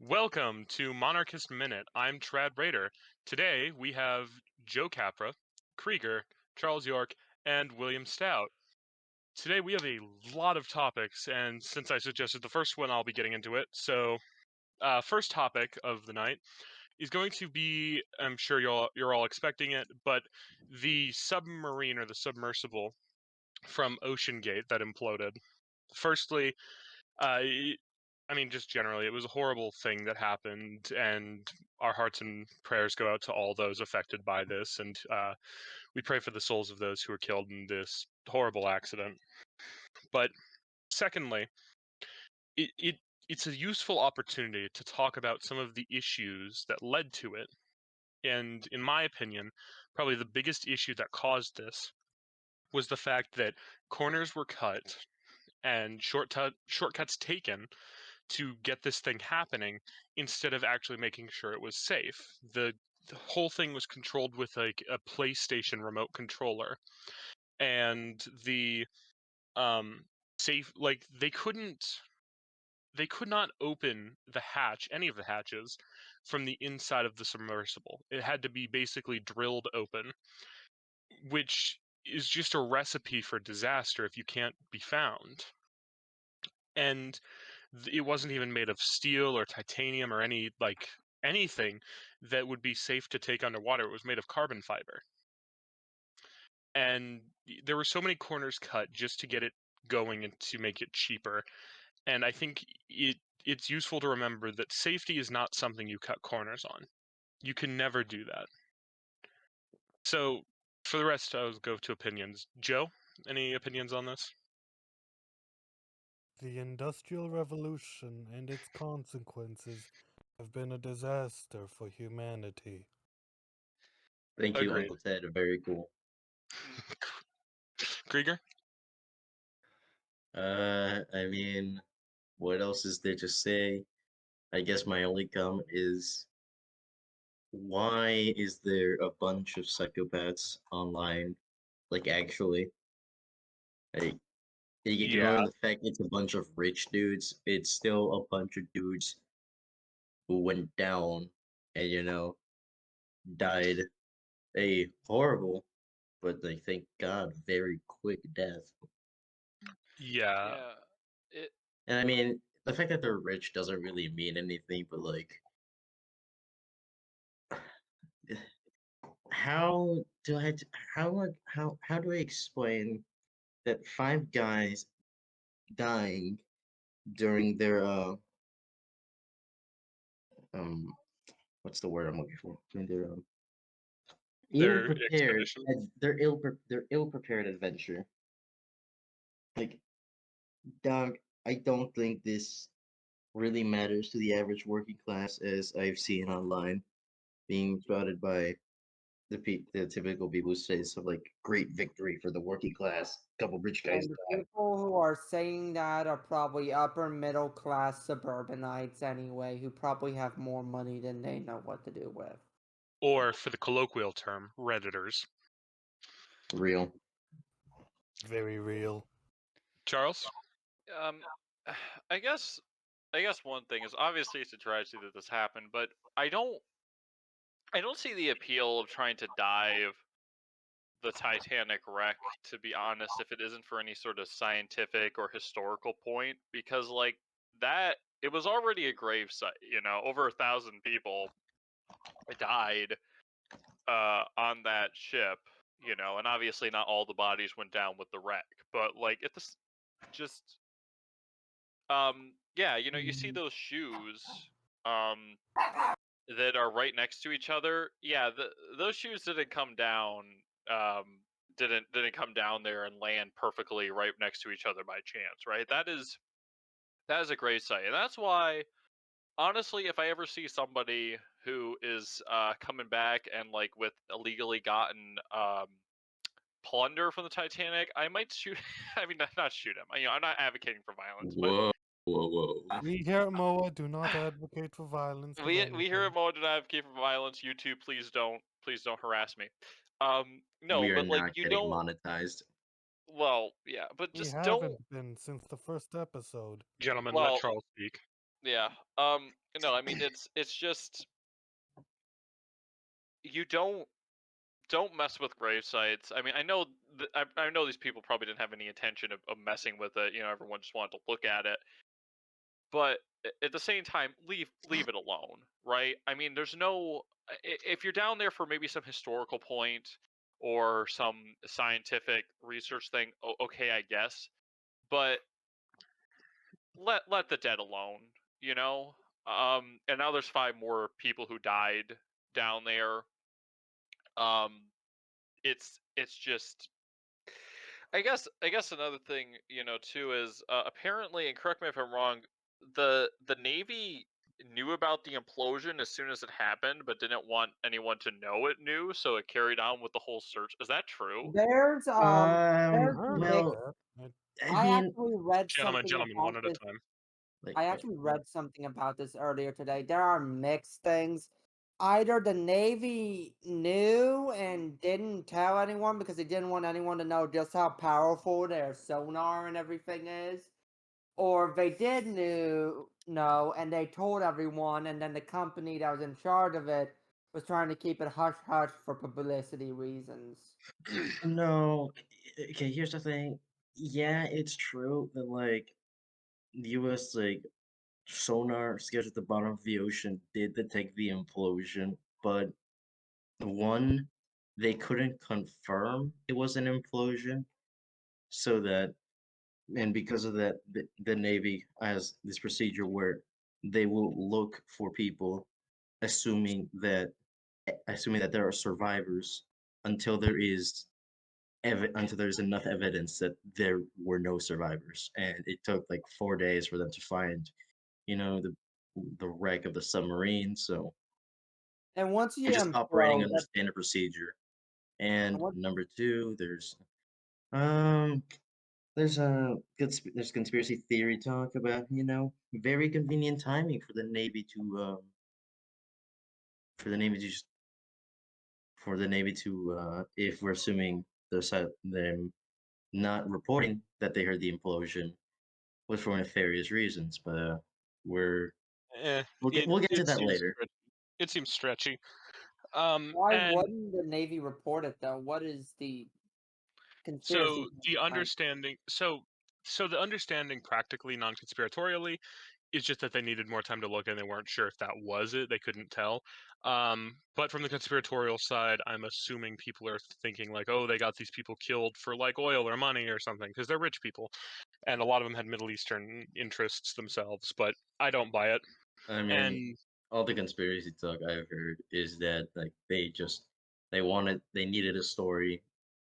Welcome to Monarchist Minute. I'm Trad Raider. Today we have Joe Capra, Krieger, Charles York, and William Stout. Today we have a lot of topics, and since I suggested the first one, I'll be getting into it. So, first topic of the night is going to be, I'm sure you're all expecting it, but the submarine or the submersible from Ocean Gate that imploded. Firstly, just generally, it was a horrible thing that happened, and our hearts and prayers go out to all those affected by this, and we pray for the souls of those who were killed in this horrible accident. But secondly, it's a useful opportunity to talk about some of the issues that led to it, and in my opinion, probably the biggest issue that caused this was the fact that corners were cut and shortcuts taken to get this thing happening instead of actually making sure it was safe. The whole thing was controlled with like a PlayStation remote controller, and the safe they could not open the hatch, any of the hatches, from the inside of the submersible. It had to be basically drilled open, which is just a recipe for disaster if you can't be found. And it wasn't even made of steel or titanium or anything that would be safe to take underwater. It was made of carbon fiber. And there were so many corners cut just to get it going and to make it cheaper. And I think it's useful to remember that safety is not something you cut corners on. You can never do that. So for the rest, I'll go to opinions. Joe, any opinions on this? The Industrial Revolution and its consequences have been a disaster for humanity. Thank you, Agreed. Uncle Ted. Very cool. Krieger? What else is there to say? I guess my only comment is, why is there a bunch of psychopaths online? Like, actually, like, ignoring the fact it's a bunch of rich dudes, it's still a bunch of dudes who went down and, died a horrible, but thank God, very quick death. Yeah. And I mean, the fact that they're rich doesn't really mean anything, but like, how do I how do I explain that 5 guys dying during their what's the word I'm looking for? During their Their ill-prepared expedition? their ill-prepared adventure. Like, dog, I don't think this really matters to the average working class, as I've seen online being spouted by the typical people who say stuff like "great victory for the working class." Couple rich guys And the died. people who are saying that are probably upper middle class suburbanites anyway, who probably have more money than they know what to do with. Or, for the colloquial term, Redditors. Real. Very real. Charles? I guess one thing is, obviously it's a tragedy that this happened, but I don't see the appeal of trying to dive the Titanic wreck, to be honest, if it isn't for any sort of scientific or historical point, because like that, it was already a grave site, over 1,000 people died on that ship, and obviously not all the bodies went down with the wreck, but like it's just you see those shoes that are right next to each other. Yeah, those shoes didn't come down didn't come down there and land perfectly right next to each other by chance, right? That is a great sight. And that's why, honestly, if I ever see somebody who is coming back and like with illegally gotten plunder from the Titanic, I might shoot. I mean, not shoot him. I'm not advocating for violence, Whoa. We here at MOA do not advocate for violence. but we here at MOA do not advocate for violence. You two, please don't harass me. No, we are but like not you getting don't. monetized. Well, yeah, but We just haven't don't. been since the first episode. Gentlemen, Well, let Charles speak. Yeah. No, I mean it's just you don't mess with grave sites. I mean, I know I know these people probably didn't have any intention of messing with it. You know, everyone just wanted to look at it. But at the same time, leave it alone, right? I mean, there's no if you're down there for maybe some historical point or some scientific research thing, okay, I guess. But let the dead alone, you know. And now there's 5 more people who died down there. Um, it's just I guess another thing, too is apparently, and correct me if I'm wrong, the Navy knew about the implosion as soon as it happened, but didn't want anyone to know it knew, so it carried on with the whole search. Is that true? There's I heard about mixed. Well, that. I I mean, actually read Gentlemen, something gentlemen, about one at a this. time. like, I actually read something about this earlier today. There are mixed things. Either the Navy knew and didn't tell anyone because they didn't want anyone to know just how powerful their sonar and everything is, or they did know and they told everyone, and then the company that was in charge of it was trying to keep it hush hush for publicity reasons. no. Okay, here's the thing. Yeah, it's true that like the U.S. like sonar sketch at the bottom of the ocean did detect the implosion, but one, they couldn't confirm it was an implosion, so that and because of that, the Navy has this procedure where they will look for people, assuming that there are survivors until there is until there's enough evidence that there were no survivors, and it took like 4 days for them to find, the wreck of the submarine. So And once they're you just operating implode, under standard procedure. And once number two, um there's conspiracy theory talk about, very convenient timing for the Navy to just if we're assuming them not reporting that they heard the implosion was for nefarious reasons, but we're we'll get to It that seems later. it seems stretchy. why And wouldn't the Navy report it though? What is the conspiracy so theory the behind understanding, so the understanding, practically non-conspiratorially, is just that they needed more time to look and they weren't sure if that was it. They couldn't tell. But from the conspiratorial side, I'm assuming people are thinking like, oh, they got these people killed for like oil or money or something because they're rich people, and a lot of them had Middle Eastern interests themselves. But I don't buy it. I mean, And all the conspiracy talk I've heard is that like they needed a story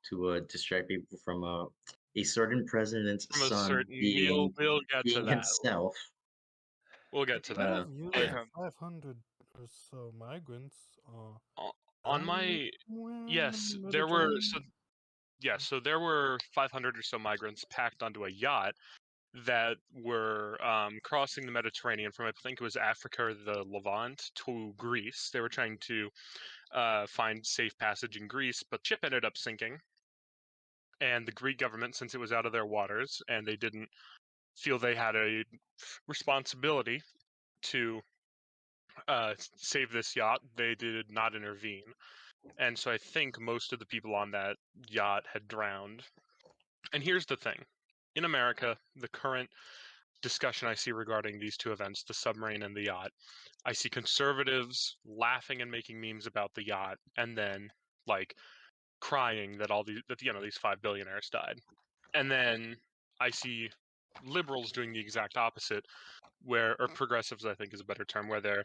to distract people from a certain president's from a son certain, we'll get to being that. himself. We'll get to They that. Uh, have used But yeah. 500 or so migrants on my somewhere in the yes, there were Mediterranean. so there were 500 or so migrants packed onto a yacht that were crossing the Mediterranean from, I think it was Africa or the Levant, to Greece. They were trying to find safe passage in Greece, but the ship ended up sinking. And the Greek government, since it was out of their waters and they didn't feel they had a responsibility to save this yacht, they did not intervene. And so I think most of the people on that yacht had drowned. And here's the thing. In America, the current discussion I see regarding these two events, the submarine and the yacht, I see conservatives laughing and making memes about the yacht, and then like crying that these 5 billionaires died. And then I see liberals doing the exact opposite, or progressives, I think is a better term, where they're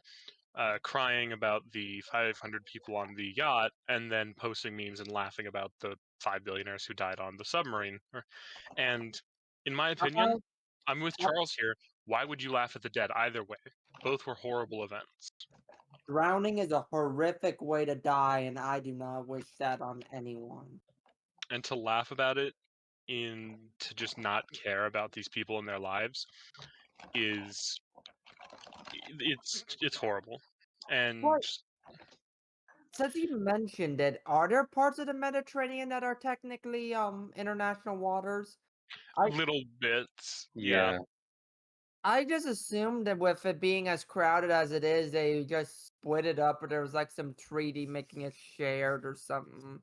crying about the 500 people on the yacht and then posting memes and laughing about the 5 billionaires who died on the submarine. And in my Uh, opinion, I'm with uh, Charles here. Why would you laugh at the dead? Either way, both were horrible events. drowning is a horrific way to die, and I do not wish that on anyone. And to laugh about it, to just not care about these people and their lives, is it's horrible. And What? Since you mentioned it, are there parts of the Mediterranean that are technically international waters? I little bits, yeah. Yeah. I just assumed that with it being as crowded as it is, they just split it up, or there was like some treaty making it shared or something.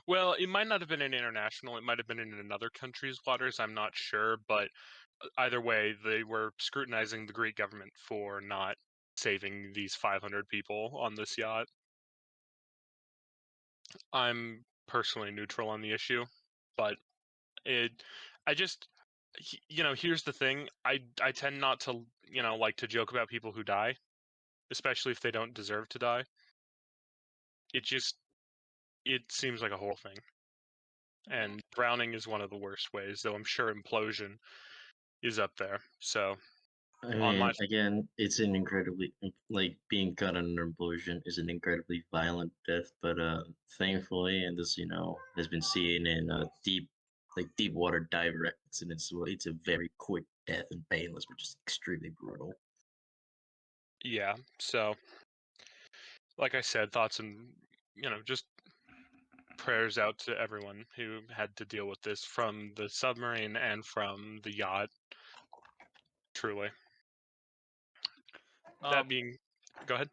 Well, it might not have been in international. It might have been in another country's waters. I'm not sure, but either way, they were scrutinizing the Greek government for not saving these 500 people on this yacht. I'm personally neutral on the issue, but I just, here's the thing. I tend not to, like to joke about people who die, especially if they don't deserve to die. It seems like a whole thing. And drowning is one of the worst ways, though I'm sure implosion is up there. So I on my mean, again, it's an incredibly like being cut on an implosion is an incredibly violent death, but thankfully, and this has been seen in deep water diver accidents. Well, it's a very quick death and painless, which is extremely brutal. yeah, so like I said, thoughts and just prayers out to everyone who had to deal with this from the submarine and from the yacht. Truly. That being, go ahead.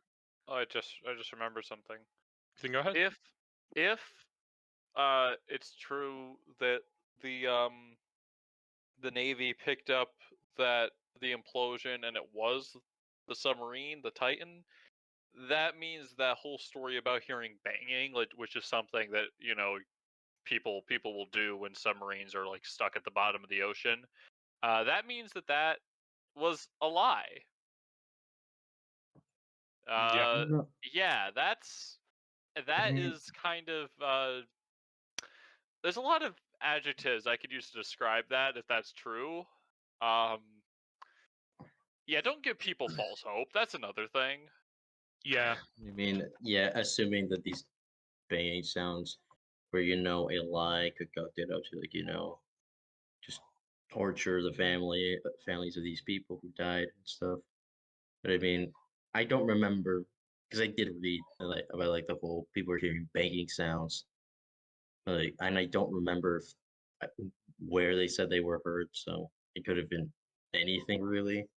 I just remembered something. You can go ahead. If it's true that the Navy picked up the implosion and it was the submarine, the Titan, that means that whole story about hearing banging, like, which is something that people will do when submarines are like stuck at the bottom of the ocean. That means that was a lie. Yeah. Yeah, that is kind of there's a lot of adjectives I could use to describe that if that's true. Yeah, don't give people false hope. That's another thing. Yeah. I mean, yeah, assuming that these banging sounds where a lie could go to just torture the families of these people who died and stuff. But I mean, I don't remember because I did read about the whole people are hearing banging sounds, and I don't remember where they said they were heard. So it could have been anything really.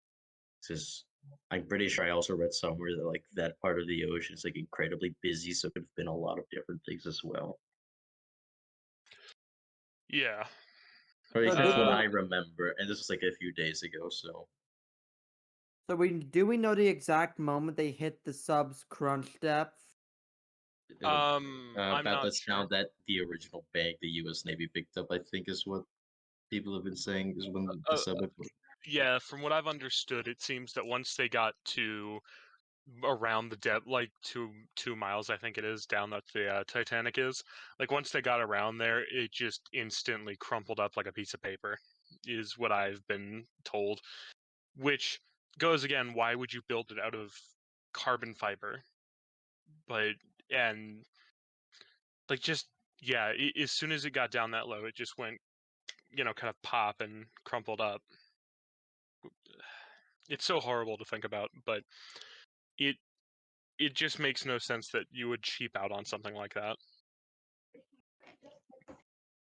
Because I'm pretty sure I also read somewhere that that part of the ocean is incredibly busy, so it could have been a lot of different things as well. Yeah. Or at least So that's did what we, I remember, and this was a few days ago. So do we know the exact moment they hit the sub's crunch depth? I'm about not the sure. sound that the original bag the U.S. Navy picked up, I think is what people have been saying is when the sub. Yeah, from what I've understood, it seems that once they got to around the depth, like 2 miles, I think it is, down that the Titanic is. Like once they got around there, it just instantly crumpled up like a piece of paper, is what I've been told. Which goes again, why would you build it out of carbon fiber? But and like just yeah, as soon as it got down that low, it just went, kind of pop and crumpled up. It's so horrible to think about, but it it just makes no sense that you would cheap out on something like that.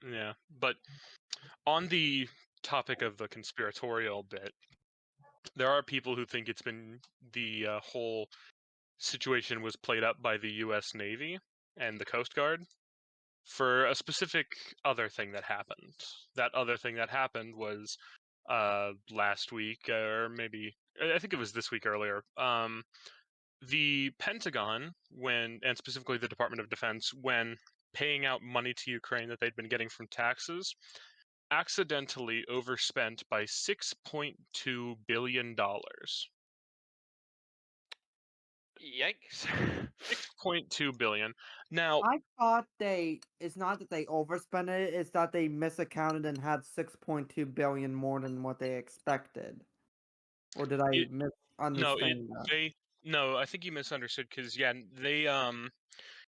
Yeah, but on the topic of the conspiratorial bit, there are people who think it's been the whole situation was played up by the U.S. Navy and the Coast Guard for a specific other thing that happened. That other thing that happened was last week, or maybe I think it was this week earlier. The Pentagon, and specifically the Department of Defense, when paying out money to Ukraine that they'd been getting from taxes, accidentally overspent by $6.2 billion. Yikes. $6.2 billion. Now, I thought it's not that they overspent it, it's that they misaccounted and had 6.2 billion more than what they expected. Or did I misunderstand that? no, I think you misunderstood because they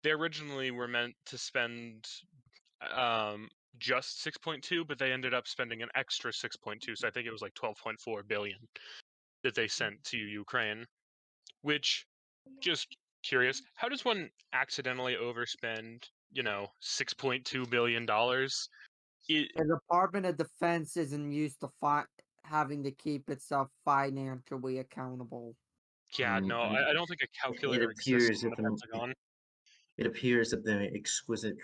originally were meant to spend just 6.2, but they ended up spending an extra 6.2, so I think it was like 12.4 billion that they sent to Ukraine. Which, just curious, how does one accidentally overspend, $6.2 billion? The Department of Defense isn't used to having to keep itself financially accountable. Yeah, no, I don't think a It calculator exists appears in that the Pentagon. the exquisite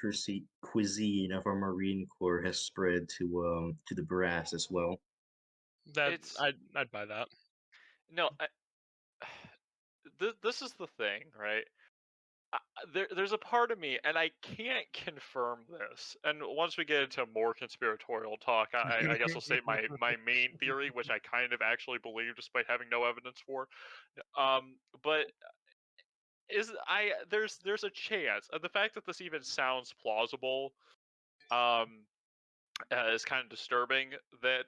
cuisine of our Marine Corps has spread to the brass as well. That It's I'd buy that. no. This is the thing, right? There's a part of me, and I can't confirm this. And once we get into more conspiratorial talk, I guess I'll state my main theory, which I kind of actually believe, despite having no evidence for. But there's a chance, and the fact that this even sounds plausible, um, is kind of disturbing. That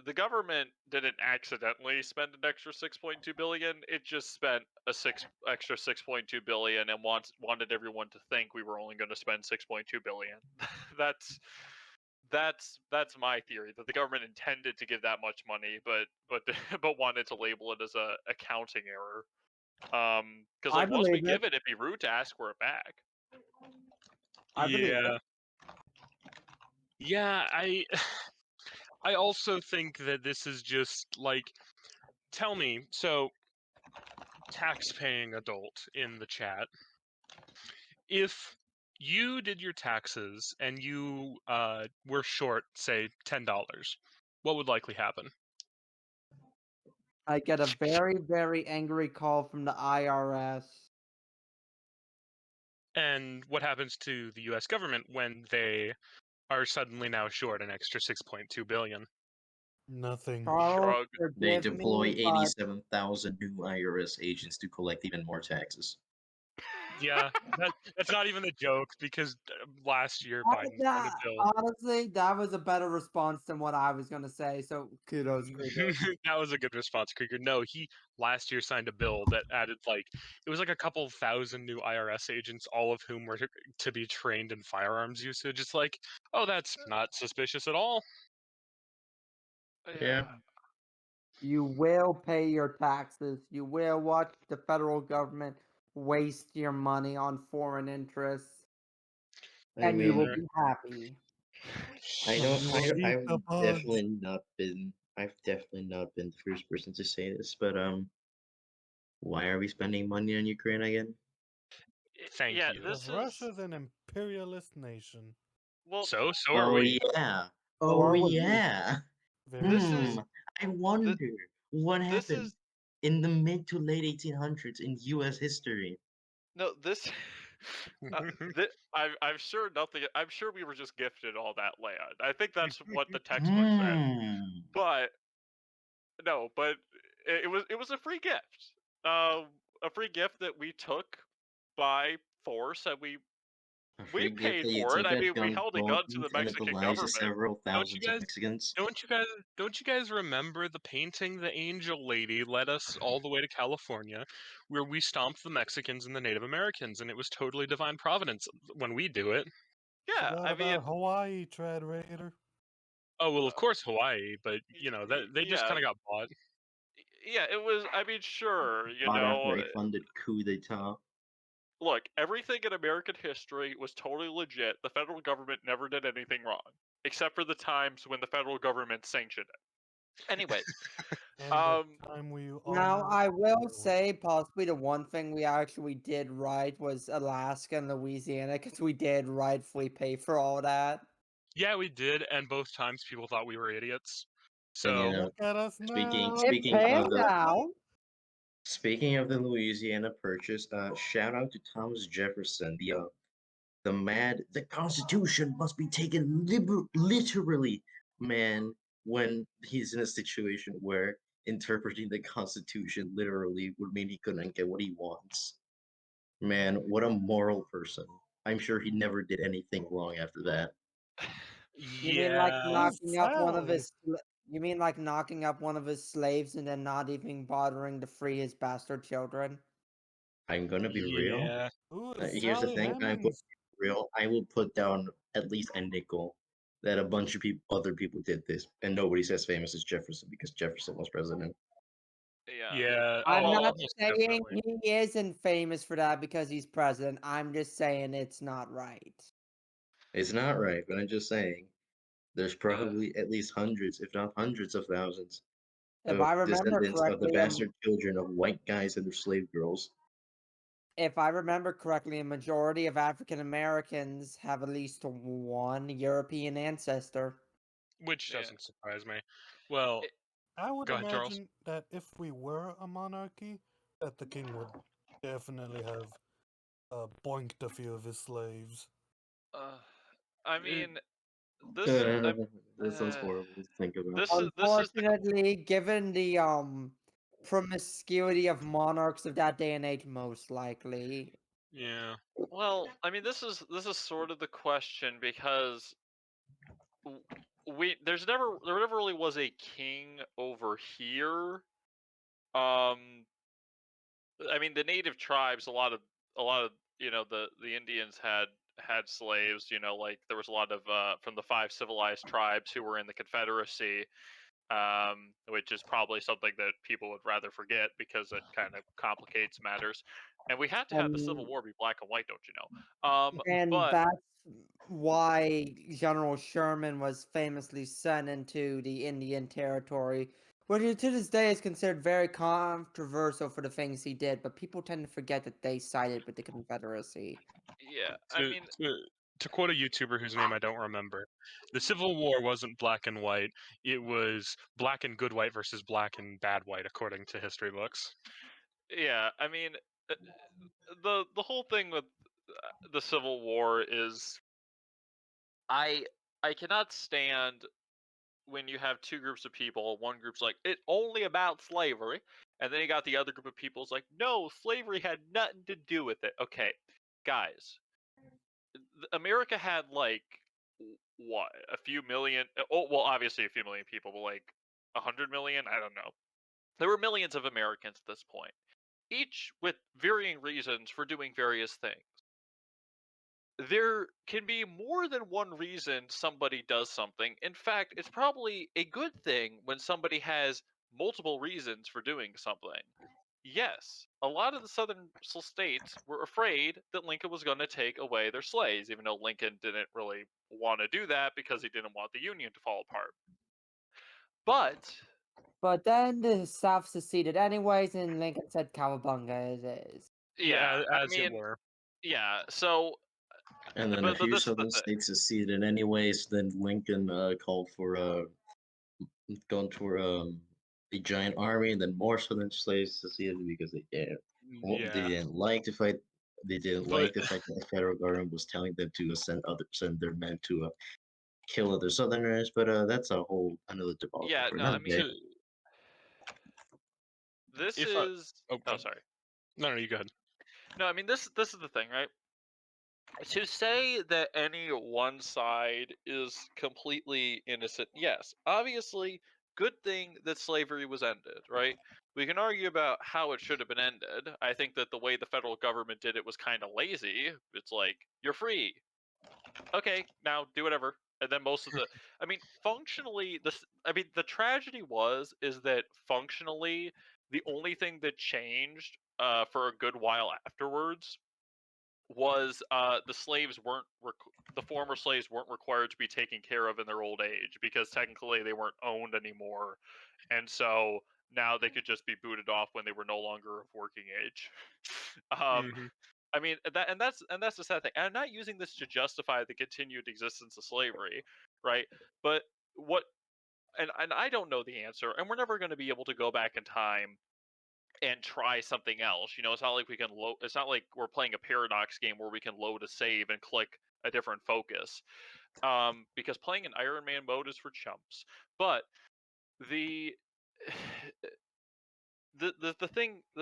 the government didn't accidentally spend an extra 6.2 billion. It just spent extra 6.2 billion and wanted everyone to think we were only going to spend 6.2 billion. that's that's my theory, that the government intended to give that much money, but but wanted to label it as a accounting error. Because I like once we believe it. give it, it'd be rude to ask for it back. I believe it. Yeah. Yeah, I also think that this is just like, tell me, so tax-paying adult in the chat, if you did your taxes and you were short, say, $10, what would likely happen? I get a very, very angry call from the IRS. And what happens to the US government when they are suddenly now short an extra 6.2 billion? Nothing. Charles, Shrug. They forgive deploy me, but 87,000 new IRS agents to collect even more taxes. Yeah, that's not even a joke, because last year Biden signed a bill. honestly, that was a better response than what I was gonna say. So kudos, Krieger. That was a good response, Krieger. No, he last year signed a bill that added it was like a couple thousand new IRS agents, all of whom were to be trained in firearms usage. It's like, oh, that's not suspicious at all. Yeah. You will pay your taxes. You will watch the federal government waste your money on foreign interests, I and you will mean, There- be happy. I And don't. you will eat the I've bugs. definitely not been. I've definitely not been the first person to say this, but why are we spending money on Ukraine again? Thank Yeah, you. Because this is Russia's an imperialist nation. well. So are Oh we. yeah. So Oh are we. yeah. Very This Hmm. is true. I wonder what this happened is in the mid to late 1800s in U.S. history. no this. I'm sure nothing. I'm sure we were just gifted all that land. I think that's what the textbook said. Hmm. But no, but it was a free gift. A free gift that we took by force, and A we free gift paid that you for it. took I at mean, we held a gun to gunpoint the and at the Mexican lives of government. several Don't you thousands of guys Mexicans. don't you guys remember the painting The Angel Lady led us all the way to California, where we stomped the Mexicans and the Native Americans, and it was totally divine providence when we do it. Yeah, Forgot I mean, about Hawaii, Trad Raider. Oh well, of course Hawaii, but that they just yeah, kind of got bought. yeah. It was. I mean, sure, Bought after a funded coup d'etat. look, everything in American history was totally legit. The federal government never did anything wrong, except for the times when the federal government sanctioned it. Anyways, And the um, time we Now, almost I will were. say possibly the one thing we actually did right was Alaska and Louisiana, because we did rightfully pay for all that. Yeah, we did, and both times people thought we were idiots. And So Look at us speaking now. It speaking paid of the out. speaking of the Louisiana Purchase, shout out to Thomas Jefferson, the Constitution must be taken literally, man. When he's in a situation where interpreting the Constitution literally would mean he couldn't get what he wants. Man, what a moral person. I'm sure he never did anything wrong after that. You mean like yeah, Who's knocking up one of Sally? his? You mean like knocking up one of his slaves and then not even bothering to free his bastard children? I'm gonna be real. yeah, Who is Here's the Sally thing. I'm going Hemings? to be real. I will put down at least a nickel that a bunch of other people did this, and nobody's as famous as Jefferson because Jefferson was president. yeah. yeah. I'm not Almost saying definitely. he isn't famous for that because he's president. I'm just saying it's not right. It's not right, but I'm just saying. There's probably at least hundreds, if not hundreds of thousands, If of I remember descendants of the correctly, bastard children of white guys and their slave girls. if I remember correctly, a majority of African Americans have at least one European ancestor. Which Yeah. doesn't surprise me. Well, It- I would Go ahead, Charles. imagine that if we were a monarchy, that the king would definitely have boinked a few of his slaves. I mean, this That sounds horrible to think about. this is the Unfortunately, given the promiscuity of monarchs of that day and age, most likely. yeah. well. I mean, this is sort of the question because there never really was a king over here. I mean, the native tribes, a lot of the Indians had slaves. Like there was a lot of from the 5 civilized tribes who were in the Confederacy, which is probably something that people would rather forget because it kind of complicates matters. And we had to have the Civil And War be black and white, don't you know? and But that's why General Sherman was famously sent into the Indian Territory, which to this day is considered very controversial for the things he did, but people tend to forget that they sided with the Confederacy. yeah, I To, mean, to, to quote a YouTuber whose name I don't remember, the Civil War wasn't black and white. It was black and good white versus black and bad white, according to history books. yeah, I mean, uh, the whole thing with the Civil War is I I cannot stand when you have two groups of people. One group's like, it's only about slavery, and then you got the other group of people's like, no, slavery had nothing to do with it. Okay, guys, America had like what, a few million? Oh, well, obviously a few million people, but like 100 million. I don't know. There were millions of Americans at this point, each with varying reasons for doing various things. There can be more than one reason somebody does something. In fact, it's probably a good thing when somebody has multiple reasons for doing something. Yes, a lot of the southern states were afraid that Lincoln was going to take away their slaves, even though Lincoln didn't really want to do that because he didn't want the Union to fall apart. But But then the South seceded anyways, and Lincoln said "Cowabunga" it is. yeah, I As it mean, were. yeah. So, And then a but few this is the southern thing. states seceded anyways. Then Lincoln called for going for a giant army, and then more southern slaves seceded because they Yeah. didn't like to fight. They didn't But like the fact that the federal government was telling them to send their men to kill other Southerners. But that's a whole another debacle Yeah, for no, I another mean, day. to this if I is. oh Oh, God. sorry. No, you go ahead. No, I mean this is the thing, right? To say that any one side is completely innocent, yes, obviously, good thing that slavery was ended, right? We can argue about how it should have been ended. I think that the way the federal government did it was kind of lazy. It's like, you're free. Okay, now do whatever. And then most of the, I mean, functionally, the tragedy is that functionally, the only thing that changed for a good while afterwards was the former slaves weren't required to be taken care of in their old age because technically they weren't owned anymore, and so now they could just be booted off when they were no longer of working age. um, Hmm. I mean that's the sad thing. And I'm not using this to justify the continued existence of slavery, right? But what and I don't know the answer, and we're never going to be able to go back in time and try something else. It's not like we can load. It's not like we're playing a paradox game where we can load a save and click a different focus. Because playing an Iron Man mode is for chumps. But the the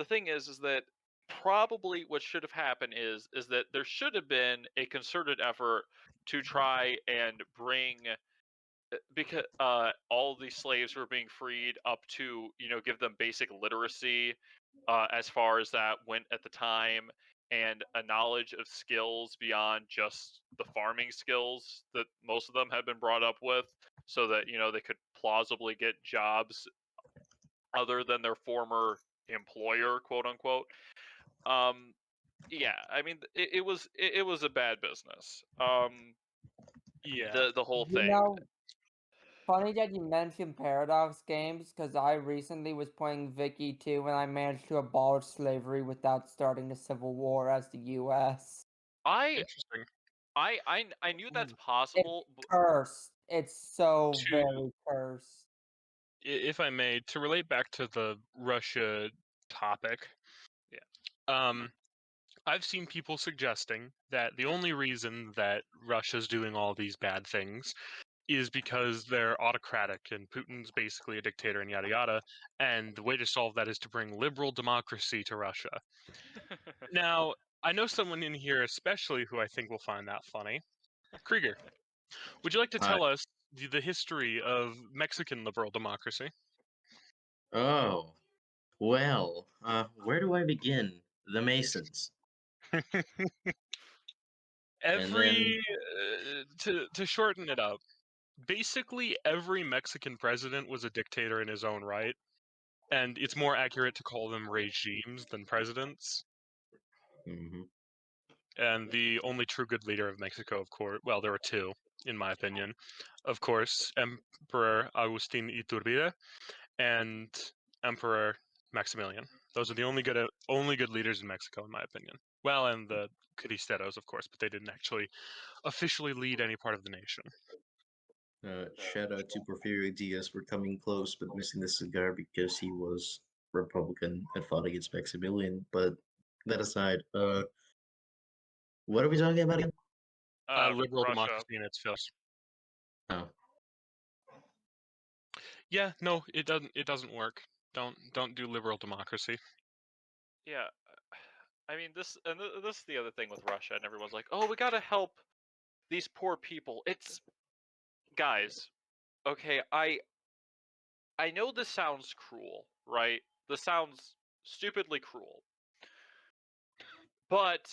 thing is that probably what should have happened is that there should have been a concerted effort to try and bring because all these slaves were being freed up to give them basic literacy as far as that went at the time, and a knowledge of skills beyond just the farming skills that most of them had been brought up with, so that they could plausibly get jobs other than their former employer, quote unquote. um yeah, I mean, it was a bad business. Yeah. The whole You thing. know, funny that you mentioned Paradox games because I recently was playing Vicky 2 and I managed to abolish slavery without starting the Civil War as the U.S. I Interesting. I knew that's It's possible. cursed. It's so To very cursed. if I may, to relate back to the Russia topic, Yeah. I've seen people suggesting that the only reason that Russia's doing all these bad things is because they're autocratic and Putin's basically a dictator and yada yada, and the way to solve that is to bring liberal democracy to Russia. Now, I know someone in here especially who I think will find that funny. Krieger, would you like to tell us the history of Mexican liberal democracy? Oh, well, where do I begin? The Masons. And then, To shorten it up, basically every Mexican president was a dictator in his own right, and it's more accurate to call them regimes than presidents. mhm. And the only true good leader of Mexico, of course, well, there were two, in my opinion, of course, Emperor Agustin Iturbide and Emperor Maximilian. Those are the only good leaders in Mexico, in my opinion. Well, and the Cristeros, of course, but they didn't actually officially lead any part of the nation. Shout out to Porfirio Diaz for coming close but missing the cigar because he was Republican and fought against Maximilian. But that aside, what are we talking about again? Liberal Russia. democracy in its films. Oh, Yeah, no, it doesn't. It doesn't work. Don't do liberal democracy. Yeah. I mean, this is the other thing with Russia, and everyone's like, "Oh, we gotta help these poor people." It's guys. Okay, I know this sounds cruel, right? This sounds stupidly cruel, but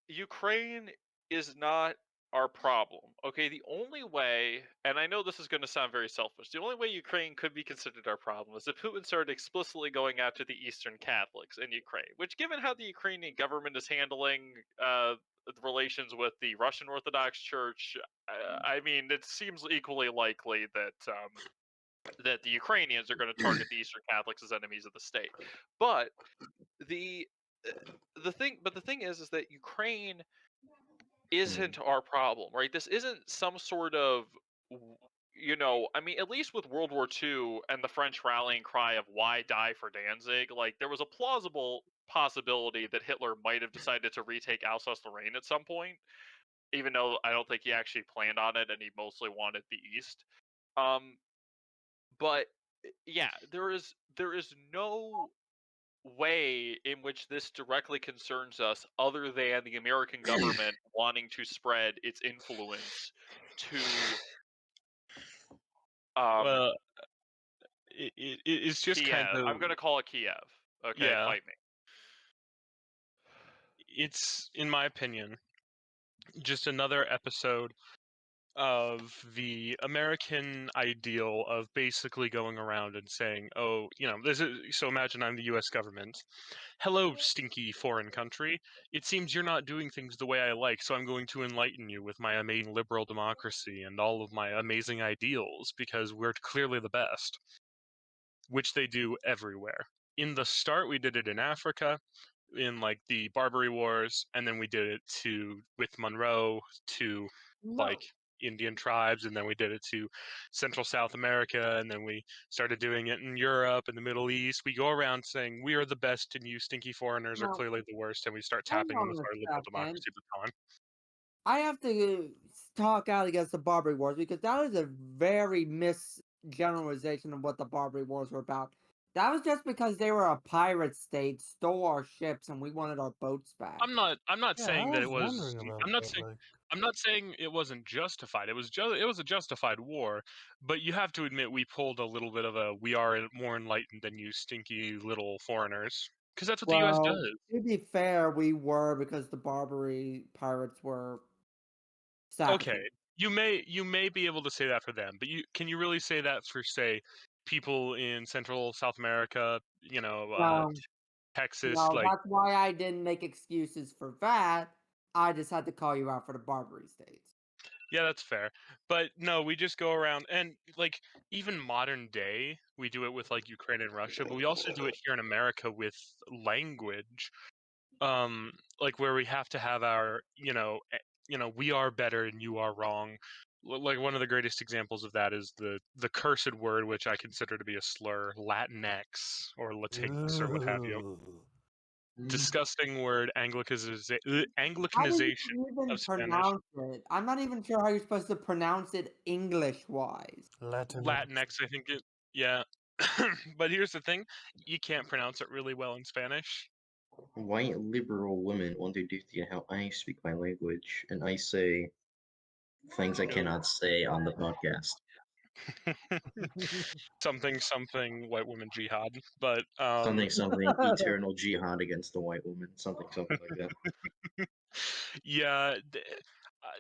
Ukraine is not our problem. Okay, the only way, and I know this is going to sound very selfish, the only way Ukraine could be considered our problem is if Putin started explicitly going after the Eastern Catholics in Ukraine, which, given how the Ukrainian government is handling the relations with the Russian Orthodox Church, I mean, it seems equally likely that the Ukrainians are going to target the Eastern Catholics as enemies of the state. But the the thing is that Ukraine isn't our problem, right? This isn't some sort of I mean, at least with World War II and the French rallying cry of "Why die for Danzig?" Like there was a plausible possibility that Hitler might have decided to retake Alsace-Lorraine at some point, even though I don't think he actually planned on it and he mostly wanted the East. Um, but yeah, there is no way in which this directly concerns us other than the American government wanting to spread its influence to um Well, it's just kind Kiev. of I'm gonna call it Kiev. Okay, yeah. fight me. It's in my opinion just another episode of the American ideal of basically going around and saying, "Oh, this is so." Imagine I'm the U.S. government. Hello, stinky foreign country. It seems you're not doing things the way I like, so I'm going to enlighten you with my amazing liberal democracy and all of my amazing ideals because we're clearly the best, which they do everywhere. In the start, we did it in Africa, in like the Barbary Wars, and then we did it with Monroe to No. like Indian tribes, and then we did it to Central South America, and then we started doing it in Europe and the Middle East. We go around saying we are the best, and you stinky foreigners are No. clearly the worst, and we start Hang tapping them with on our a liberal second. democracy baton. I have to talk out against the Barbary Wars because that is a very misgeneralization of what the Barbary Wars were about. That was just because they were a pirate state, stole our ships, and we wanted our boats back. I'm not Yeah, I saying that it was was. wondering about I'm not that. saying. Like, I'm not saying it wasn't justified. It was a justified war, but you have to admit we pulled a little bit of a "we are more enlightened than you stinky little foreigners" because that's what the U.S. Well, does. to be fair, we were because the Barbary pirates were Okay, savages. you may be able to say that for them, but can you really say that for say people in Central South America? No, Texas, no, like that's why I didn't make excuses for that. I just had to call you out for the Barbary states. Yeah, that's fair. But no, we just go around and like even modern day, we do it with like Ukraine and Russia, but we also do it here in America with language. Like where we have to have our, we are better and you are wrong. Like one of the greatest examples of that is the cursed word, which I consider to be a slur, Latinx or Latinx or what have you. Disgusting word, How do you Anglicanization even of Spanish. pronounce it? I'm not even sure how you're supposed to pronounce it English-wise. Latinx, I think it. Yeah, but here's the thing: you can't pronounce it really well in Spanish. White liberal women want to dictate how I speak my language, and I say things I No. cannot say on the podcast. something white woman jihad, but Something eternal jihad against the white woman. Something like that. yeah,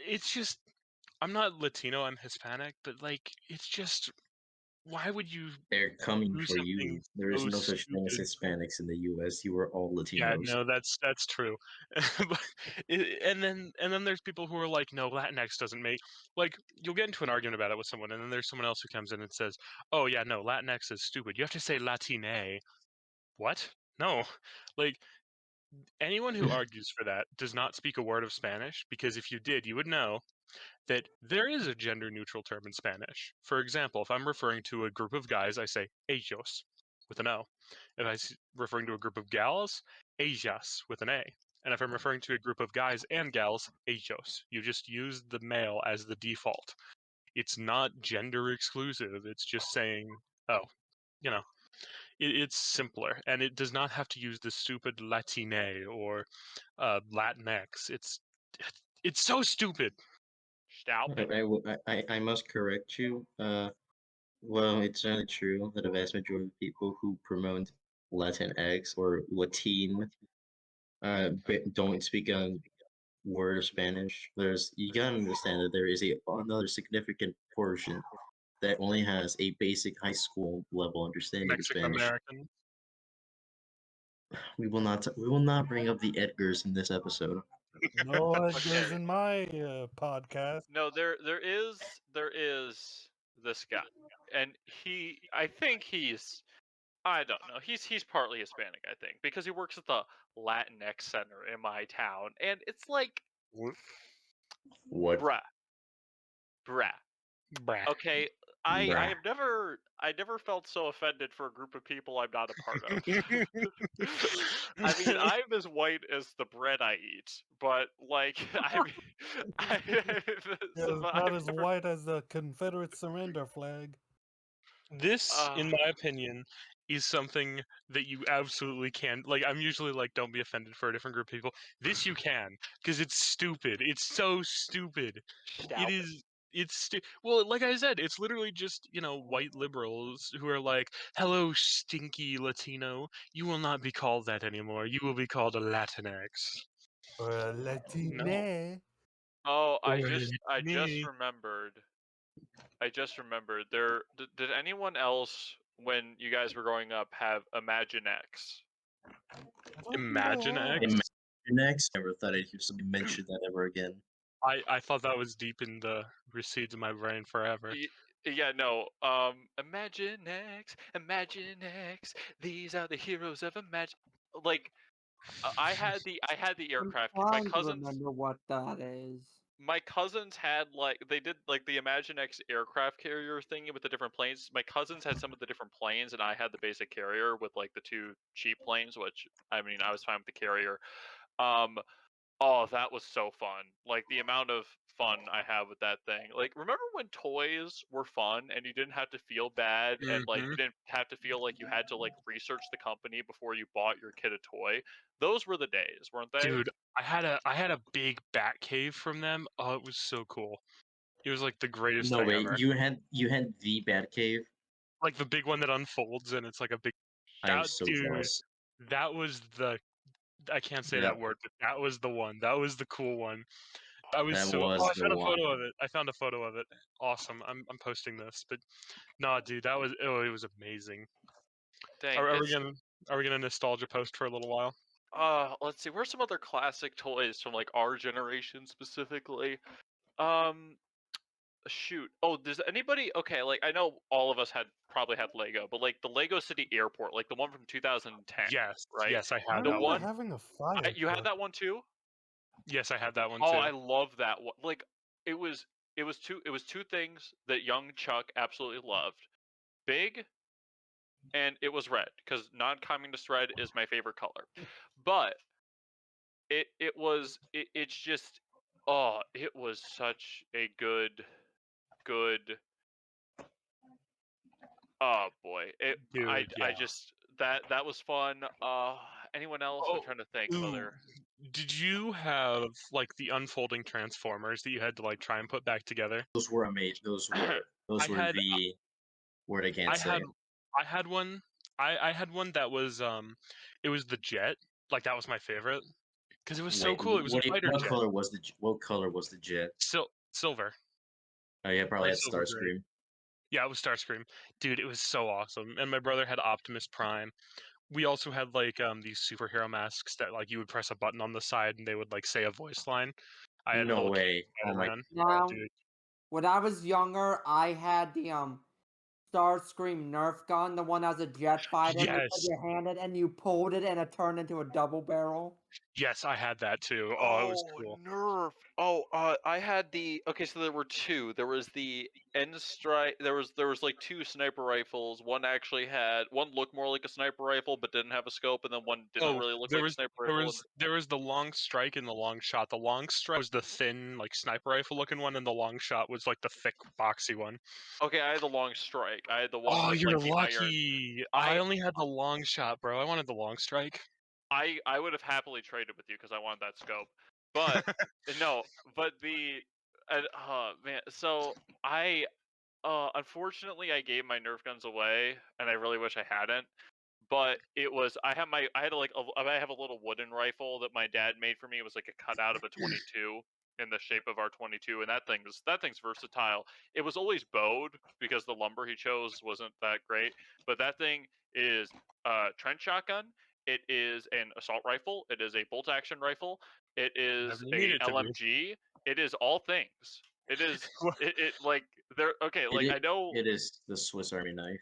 it's just I'm not Latino, I'm Hispanic, but like it's just why would you They're coming do for you. something There is so no such thing as stupid? Hispanics in the U.S. You are all Yeah, Latinos. no, that's true. But and then there's people who are like, no, Latinx doesn't make like you'll get into an argument about it with someone, and then there's someone else who comes in and says, oh yeah, no, Latinx is stupid. You have to say Latine. What? No, like anyone who argues for that does not speak a word of Spanish because if you did, you would know that there is a gender neutral term in Spanish. For example, if I'm referring to a group of guys, I say ellos with an O. If I'm referring to a group of gals, ellas with an A. And if I'm referring to a group of guys and gals, ellos. You just use the male as the default. It's not gender exclusive. It's just saying, oh, you know, it's simpler. And it does not have to use the stupid Latine or Latinx. It's so stupid. Stupid. I must correct you. Well, it's not true that a vast majority of people who promote Latinx or Latin don't speak a word of Spanish. You gotta understand that there is another significant portion that only has a basic high school level understanding of Mexican Spanish. American. We will not bring up the Edgars in this episode. No Edgars Okay. in my podcast. No, there is this guy, and I think I don't know. He's partly Hispanic, I think, because he works at the Latinx Center in my town, and it's like, What? bruh. Brah. Okay, I Bruh. I never felt so offended for a group of people I'm not a part of. I mean, I'm as white as the bread I eat, but like, I mean, Yeah, so, it's but not I've as never. white as the Confederate surrender flag. This, Uh, in my opinion, is something that you absolutely can. Like, I'm usually like, don't be offended for a different group of people. This you can, because it's stupid. It's so stupid. It Stupid. is. Well, like I said, it's literally just white liberals who are like, "Hello, stinky Latino. You will not be called that anymore. You will be called a Latinx." Or a No. Latine. Oh, Or I just me. remembered. I just remembered. Did anyone else when you guys were growing up have Imaginex? I don't think I Imagine have. X. Next, never thought I'd hear somebody mention that ever again. I thought that was deep in the receipts of my brain forever. Yeah, no. Imaginex, Imaginex. These are the heroes of Imagine. Like, I had the I'm aircraft. trying to remember what that is. My cousins had they did like the Imaginex aircraft carrier thingy with the different planes. My cousins had some of the different planes, and I had the basic carrier with like the two cheap planes. Which I mean, I was fine with the carrier. Um, Oh, that was so fun. Like the amount of fun I have with that thing. Like remember when toys were fun and you didn't have to feel bad and like Hmm. you didn't have to feel like you had to like research the company before you bought your kid a toy? Those were the days, weren't they? Dude, I had a big bat cave from them. Oh, it was so cool. It was like the greatest No thing wait, ever. you had the Batcave. Like the big one that unfolds and it's like a big I am that so dude, jealous. that was the I can't say That that word, but that was the one. That was the cool one. I was that so oh, was I the found a one. photo of it. I found a photo of it. Awesome. I'm posting this. But nah, dude, it was amazing. Dang, Are we it's gonna nostalgia post for a little while? let's see, where's some other classic toys from like our generation specifically? Um shoot. Oh, does anybody? Okay, like I know all of us probably had Lego, but like the Lego City Airport, like the one from 2010, Yes, right? yes, I I had The that remember one. one having a fire you had truck. that one too? Yes, I had that one Oh, too. I love that one. Like it was two things that young Chuck absolutely loved. Big and it was red because non-communist red is my favorite color. But it's just it was such a good oh boy. Dude, I yeah. just that was fun. Anyone else? I'm Oh, trying to think of ooh. other. Did you have like the unfolding transformers that you had to like try and put back together? Those were amazing. I Those were had the word I can't I had say. I had one. I had one that was it was the jet. Like that was my favorite because it was so Wait, cool. It was a fighter what jet. color was what color was the jet? Silver. Oh yeah, probably Like had silver gray. Starscream. Yeah, it was Starscream. Dude, it was so awesome. And my brother had Optimus Prime. We also had like these superhero masks that like you would press a button on the side and they would like say a voice line. I had No little kid way. Oh my. Spider-Man. Oh, Now, dude. when I was younger, I had the Starscream Nerf gun, the one that has a jet fighter, and you put Yes. your hand in and you pulled it and it turned into a double barrel. Yes, I had that too. Oh, it was Oh, cool. Nerf. Oh, I had the okay. So there were two. There was the N strike. There was like two sniper rifles. One looked more like a sniper rifle, but didn't have a scope, and then one didn't Oh, really look there like a was sniper there rifle. was there was the long strike and the long shot. The long strike was the thin, like sniper rifle looking one, and the long shot was like the thick, boxy one. Okay, I had the long strike. I had the one Oh, with you're like the iron. lucky. I I only had the long shot, bro. I wanted the long strike. I would have happily traded with you because I wanted that scope. But no, but the man. So I unfortunately I gave my Nerf guns away, and I really wish I hadn't. But I had I have a little wooden rifle that my dad made for me. It was like a cutout of a 22 in the shape of our 22, and that thing's versatile. It was always bowed because the lumber he chose wasn't that great, but that thing is a trench shotgun. It is an assault rifle. It is a bolt action rifle. It Whatever is you need a it to be. LMG. It is all things. It is it like they're okay. Like I know It is the Swiss Army knife.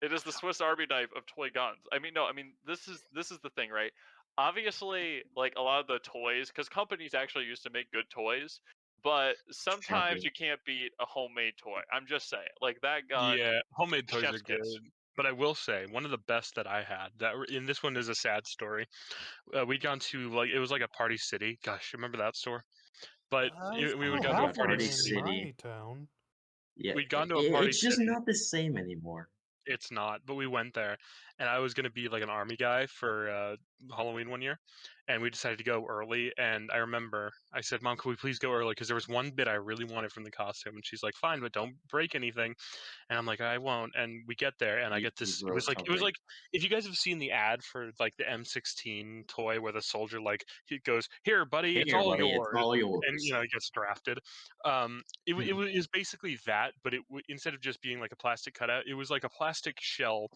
it is the Swiss Army knife of toy guns. I mean, no, I mean this is the thing, right? Obviously, like a lot of the toys, because companies actually used to make good toys, but sometimes Shocking. you can't beat a homemade toy. I'm just saying, like that gun, Yeah, homemade toys are chef's good. kiss. But I will say, one of the best that I had and this one is a sad story. We'd gone to like it was like a Party City. Gosh, remember that store? But I we would still Oh gone to a yeah, have Party one Party in City. City. my town. Yeah, We'd gone to a Party it's just City. not the same anymore. It's not, but we went there, and I was gonna be like an army guy for Halloween one year, and we decided to go early. And I remember I said, "Mom, can we please go early?" Because there was one bit I really wanted from the costume, and she's like, "Fine, but don't break anything." And I'm like, "I won't." And we get there, and I get You this. It broke was something. like if you guys have seen the ad for like the M16 toy where the soldier like he goes, "Here, buddy, it's Here, all buddy, it's yours." all And yours. he gets drafted. It was basically that, but instead of just being like a plastic cutout, it was like a plastic shell,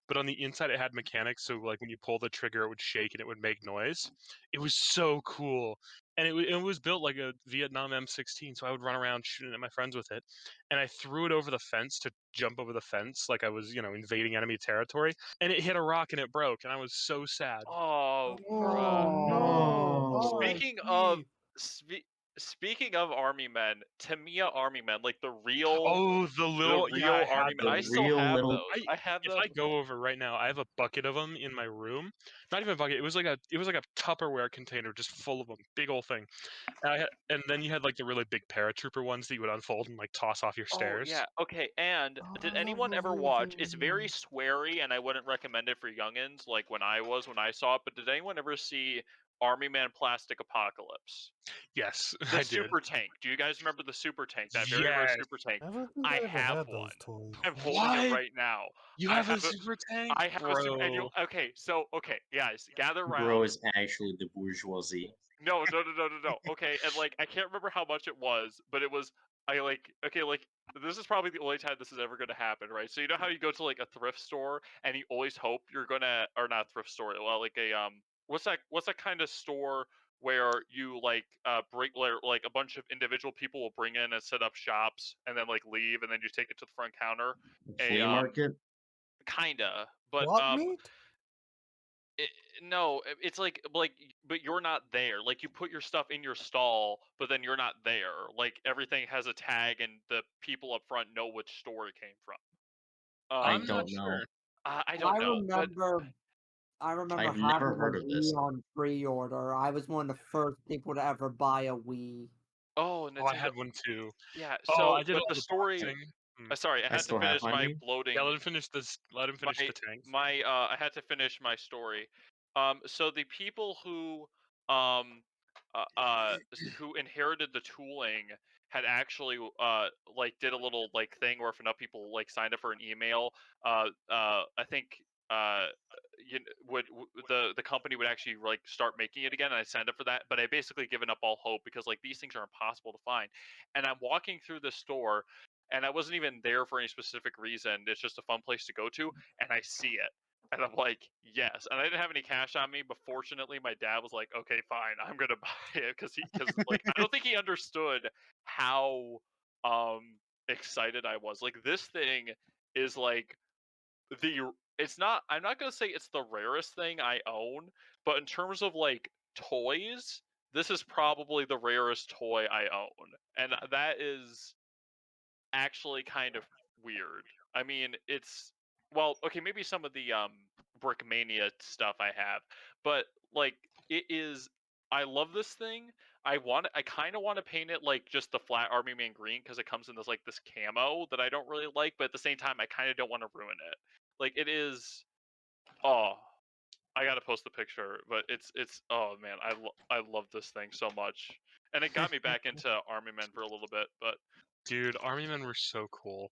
but on the inside it had mechanics. So like when you pull the trigger, it would shake and it would make noise. It was so cool, and it was built like a Vietnam M16. So I would run around shooting at my friends with it, and I threw it over the fence to jump over the fence like I was invading enemy territory, and it hit a rock and it broke, and I was so sad. Oh, Oh bro. no! No. Speaking of R.I.P. speaking of army men, Tamiya army men, like Oh, the yeah, I real had army men. The I those. still real have little. those. I have If I them. go over right now, I have a bucket of them in my room. Not even a bucket. It was like a Tupperware container just full of them, big old thing. And then you had like the really big paratrooper ones that you would unfold and like toss off your Oh stairs. yeah. Okay. And Oh, did I love anyone those ever little watch? It's very things. sweary, and I wouldn't recommend it for youngins. Like when I saw it. But did anyone ever see Army Man Plastic Apocalypse? Yes, The I did. super tank. Do you guys remember the super tank? That very rare Yes. super tank. I don't think I I ever have had one. those toys. I'm holding it What? right now. You I have a have a super tank, I have a super and you bro? okay, so okay, guys, gather Bro round. is actually the bourgeoisie. No, no, no, no, no, no. Okay, and like I can't remember how much it was, but it was I like okay, like this is probably the only time this is ever gonna happen, right? So you know how you go to like a thrift store and you always hope you're gonna or not thrift store, well like a what's that kind of store where you bring like a bunch of individual people will bring in and set up shops and then like leave and then you take it to the front counter. Flea market? Kinda, but Swap meet? no, it's but you're not there. Like you put your stuff in your stall, but then you're not there. Like everything has a tag, and the people up front know which store it came from. I I'm not don't know. sure. I don't know, but I remember I've never having a heard of this. Wii on pre-order. I was one of the first people to ever buy a Wii. oh, Oh, I Nintendo. had one too. Yeah. Oh, So, I did but all the the story. boxing. Sorry, I I had to still have finish my my Wii. bloating. Yeah, let him finish this. Let him finish the tank. I had to finish my story. So the people who inherited the tooling had actually did a little thing where if enough people signed up for an email, I think uh the company would actually start making it again, and I signed up for that, but I basically given up all hope because these things are impossible to find. And I'm walking through the store, and I wasn't even there for any specific reason. It's just a fun place to go to, and I see it. And I'm like, yes. And I didn't have any cash on me, but fortunately, my dad was like, okay, fine, I'm gonna buy it because I don't think he understood how excited I was. Like this thing is it's not. I'm not gonna say it's the rarest thing I own, but in terms of toys, this is probably the rarest toy I own, and that is actually kind of weird. I mean, it's okay, maybe some of the Brickmania stuff I have, but it is. I love this thing. I kind of want to paint it just the flat Army Man green because it comes in this camo that I don't really like, but at the same time I kind of don't want to ruin it. It is. Oh, I gotta post the picture, but it's. Oh man, I love this thing so much, and it got me back into Army Men for a little bit, but. Dude, Army Men were so cool.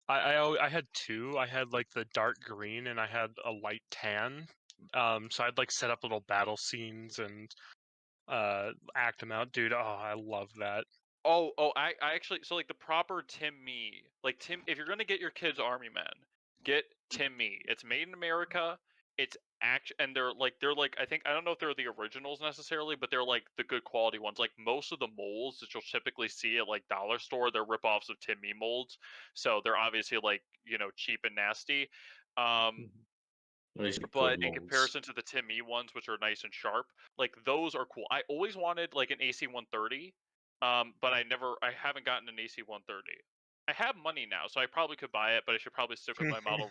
I had two. I had the dark green and I had a light tan. So I'd set up little battle scenes and act them out. Dude, oh, I love that. I actually so the proper Tim Me, if you're gonna get your kids Army Men, get Tim Me. It's made in America. It's and they're I think I don't know if they're the originals necessarily, but they're the good quality ones. Most of the molds that you'll typically see at dollar store, they're ripoffs of Tim Me molds, so they're obviously cheap and nasty. Those are But good in molds. comparison to the Tim Me ones, which are nice and sharp, those are cool. I always wanted an AC 130, but I haven't gotten an AC 130. I have money now, so I probably could buy it, but I should probably stick with my model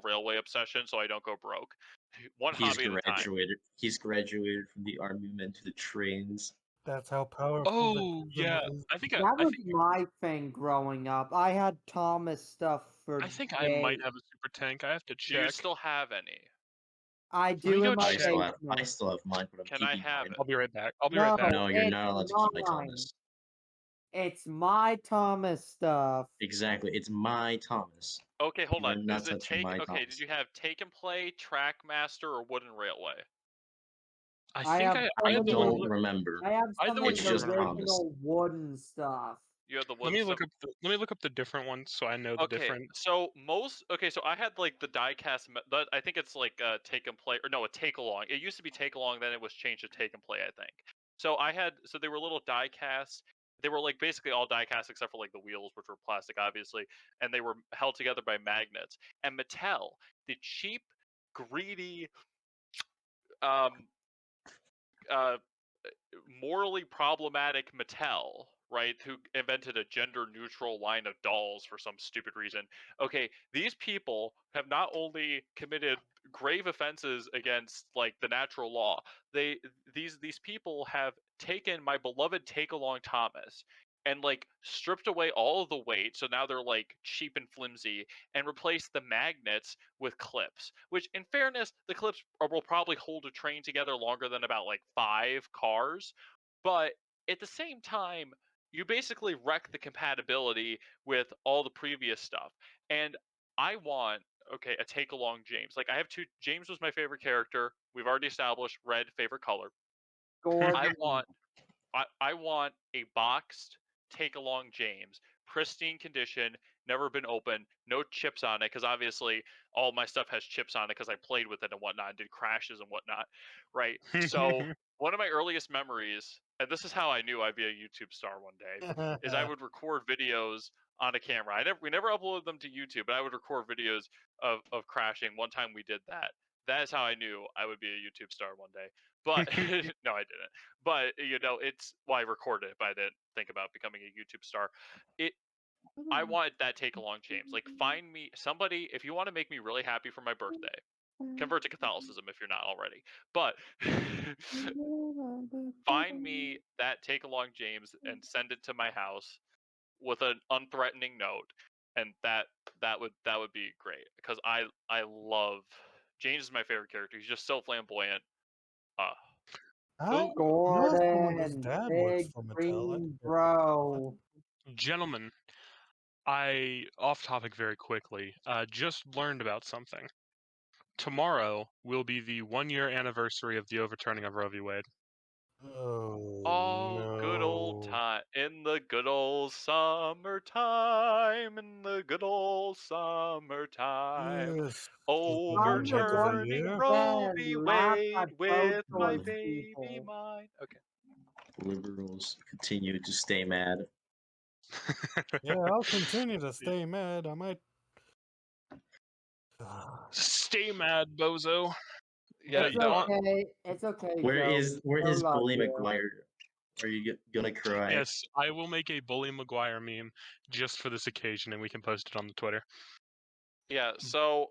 railway obsession, so I don't go broke. One hobby at a time. He's graduated from the army men to the trains. That's how powerful the Oh kingdom yeah, is. That was my thing growing up. I had Thomas stuff for I think I days. might have a super tank. I have to Do you check. still have any? I me do go in my check. I basement. still have mine, but I'm Can I keeping have mine. it? I'll be right back. I'll be right back. No, No, you're it's not allowed to keep my mine. Thomas. It's my Thomas stuff. Exactly, it's my Thomas. Okay, hold You're on. not Is it touching my okay, Thomas. did you have Take and Play, Trackmaster, or Wooden Railway? I I think have I some had of the the one. Don't remember. I have I had some the of one It's you the just remember. Thomas. original wooden stuff. You have the Let wooden me stuff. let me look up the different ones so I know the Okay, difference. so so I had the diecast. I think it's take and play, or no, a take along. It used to be take along, then it was changed to take and play, I think. So they were little diecast. They were basically all diecast except for the wheels, which were plastic, obviously, and they were held together by magnets. And Mattel, the cheap, greedy, um, uh, morally problematic Mattel, right, who invented a gender neutral line of dolls for some stupid reason. Okay, these people have not only committed grave offenses against the natural law, these people have taken my beloved Take Along Thomas and stripped away all of the weight, so now they're cheap and flimsy, and replaced the magnets with clips, which in fairness the clips will probably hold a train together longer than about 5 cars, but at the same time you basically wreck the compatibility with all the previous stuff. And I want a Take Along James. I have two. James was my favorite character. We've already established red favorite color. I Gordon. want I want a boxed Take Along James, pristine condition, never been opened, no chips on it, because obviously all my stuff has chips on it because I played with it and whatnot, and did crashes and whatnot, right? So one of my earliest memories, and this is how I knew I'd be a YouTube star one day, is I would record videos on a camera. We never uploaded them to YouTube, but I would record videos of crashing. One time we did that. That is how I knew I would be a YouTube star one day. But no, I didn't. But it's I recorded it, but I didn't think about becoming a YouTube star. I wanted that take along James. Like, find me somebody if you want to make me really happy for my birthday. Convert to Catholicism if you're not already. But find me that take along James and send it to my house with an unthreatening note, and that would be great because I love James is my favorite character. He's just so flamboyant. How? Your his Gordon, dad works big for Mattel. green bro. Gentlemen, off topic very quickly, just learned about something. Tomorrow will be the 1-year anniversary of the overturning of Roe v. Wade. Oh, Good old no. time in the good old summertime, in the good old summertime. Yes. I'm the one Overturning year. Roe that v. laugh Wade at with my pro-choice baby people. mine. Okay. Liberals continue to stay mad. Yeah, I'll continue to stay mad. I might. Stay mad, bozo. Yeah. It's no, okay. It's okay, Where Joe. is Still love Bully you. McGuire? Are you gonna cry? Yes, I will make a Bully Maguire meme just for this occasion, and we can post it on the Twitter. Yeah. So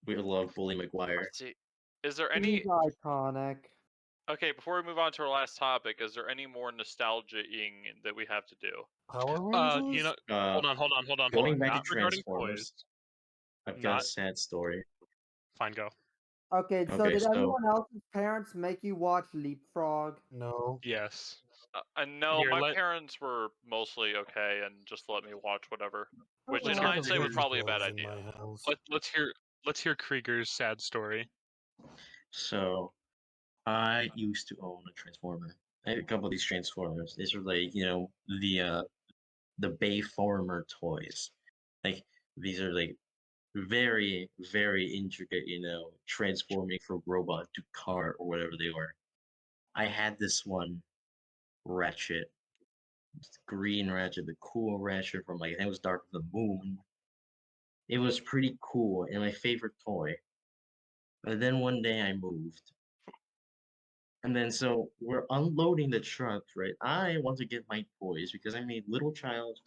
We love Bully McGuire. let's see. Is there He's any? iconic. Okay, before we move on to our last topic, is there any more nostalgia-ing that we have to do? Power Rangers? Hold on. Going back to Not regarding Transformers, toys. I've got a Not sad story. fine. Go. Okay, so Okay, did so- everyone else's parents make you watch Leapfrog? No. Yes. No, Here, my parents were mostly okay and just let me watch whatever, which We in had hindsight was Rangers probably a bad in idea. my house. Let's hear Krieger's sad story. So I used to own a Transformer. I had a couple of these Transformers. These are like, the Bayformer toys. Like these are like very, very intricate, transforming from robot to car or whatever they were. I had this one Ratchet, green Ratchet, the cool Ratchet from like I think it was Dark of the Moon. It was pretty cool and my favorite toy. But then one day I moved. And then so we're unloading the truck, right? I want to get my toys because I'm a little child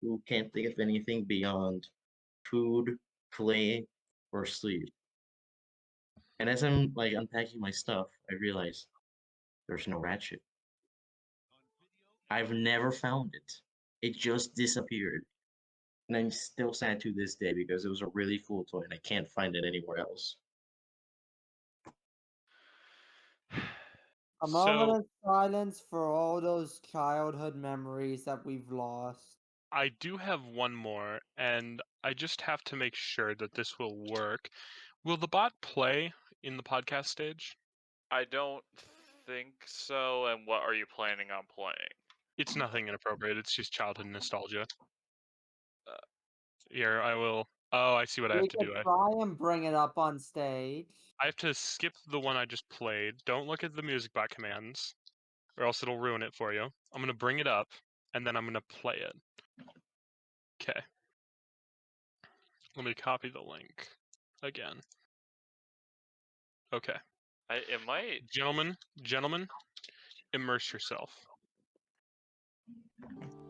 who can't think of anything beyond food, play, or sleep. And as I'm like unpacking my stuff, I realize there's no Ratchet. I've never found it. It just disappeared. And I'm still sad to this day because it was a really cool toy and I can't find it anywhere else. A So moment of silence for all those childhood memories that we've lost. I do have one more, and I just have to make sure that this will work. Will the bot play in the podcast stage? I don't think so. And what are you planning on playing? It's nothing inappropriate. It's just childhood nostalgia. Uh, Here, I will. Oh, I see what I have We to could do. try and bring it up on stage. I have to skip the one I just played. Don't look at the music bot commands, or else it'll ruin it for you. I'm going to bring it up, and then I'm going to play it. Okay. Let me copy the link again. Okay. it might. Gentlemen, immerse yourself.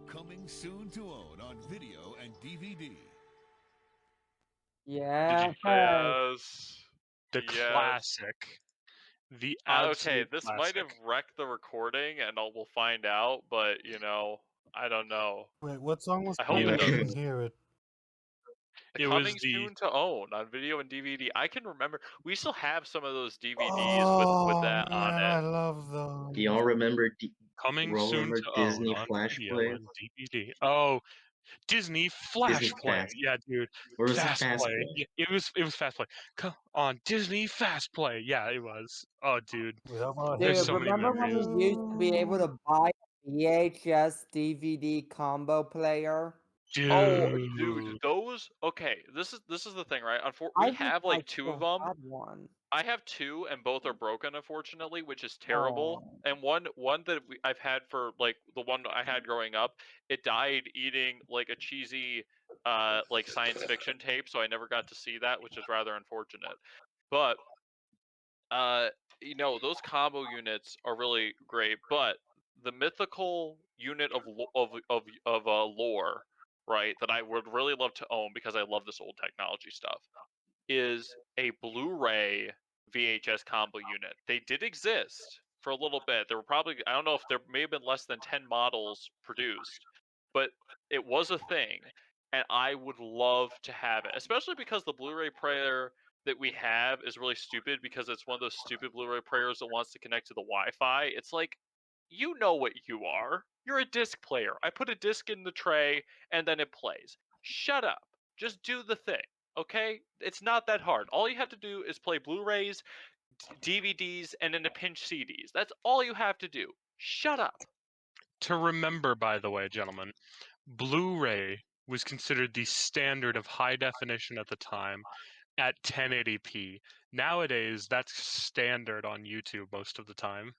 Coming soon to own on video and DVD. Yeah. Yes. The Yes. classic. The Okay, absolute this classic. might have wrecked the recording, and we'll find out. But I don't know. Wait, what song was I played? hope I it didn't doesn't. hear it. It was Coming the soon to own on video and DVD. I can remember we still have some of those DVDs Oh, with that on man, it. I love those. Do y'all remember coming y'all soon remember to Disney own on Flash video Play? and DVD. Oh, Disney Flash Disney Play. Fast. Yeah, dude. Or was it Fast Fast Play. Play? Yeah, it was Fast Play. Come on, Disney Fast Play. Yeah, it was. Oh, dude. We have our There's Dude, so many remember when memories. we used to be able to buy a VHS DVD combo player? Oh, dude, Dude. those okay. This is the thing, right? I We wish have I like two of still them. had one. I have two, and both are broken, unfortunately, which is terrible. Oh. And one that I've had for like the one I had growing up, it died eating like a cheesy, like science fiction tape, so I never got to see that, which is rather unfortunate. But uh, those combo units are really great, but the mythical unit of lore, right, that I would really love to own because I love this old technology stuff is a Blu-ray VHS combo unit. They did exist for a little bit. There were probably I don't know if there may have been less than 10 models produced, but it was a thing, and I would love to have it, especially because the Blu-ray player that we have is really stupid because it's one of those stupid Blu-ray players that wants to connect to the Wi-Fi. It's like, you know what you are. You're a disc player. I put a disc in the tray and then it plays. Shut up. Just do the thing. Okay? It's not that hard. All you have to do is play Blu-rays, DVDs, and in a pinch CDs. That's all you have to do. Shut up. To remember, by the way, gentlemen, Blu-ray was considered the standard of high definition at the time at 1080p. Nowadays, that's standard on YouTube most of the time.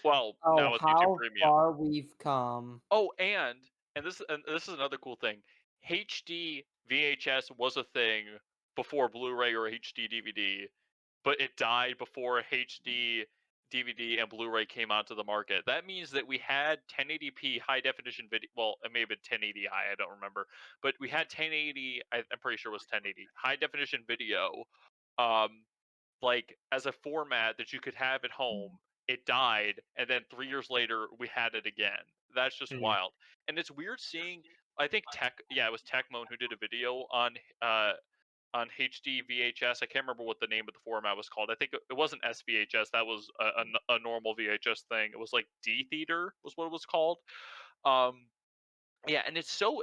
Well, Oh, now it's YouTube how Premium. far we've come. Oh, and this is another cool thing. HD VHS was a thing before Blu-ray or HD DVD, but it died before HD DVD and Blu-ray came onto the market. That means that we had 1080p high definition video. Well, it may have been 1080i, I don't remember, but we had 1080. I'm pretty sure it was 1080 high definition video, um, like as a format that you could have at home. It died, and then 3 years later we had it again. That's just Mm. wild, and it's weird seeing. I think it was Techmoan who did a video on HD VHS. I can't remember what the name of the format was called. I think it wasn't SVHS. That was a normal VHS thing. It was like D Theater was what it was called. Um, yeah, and it's so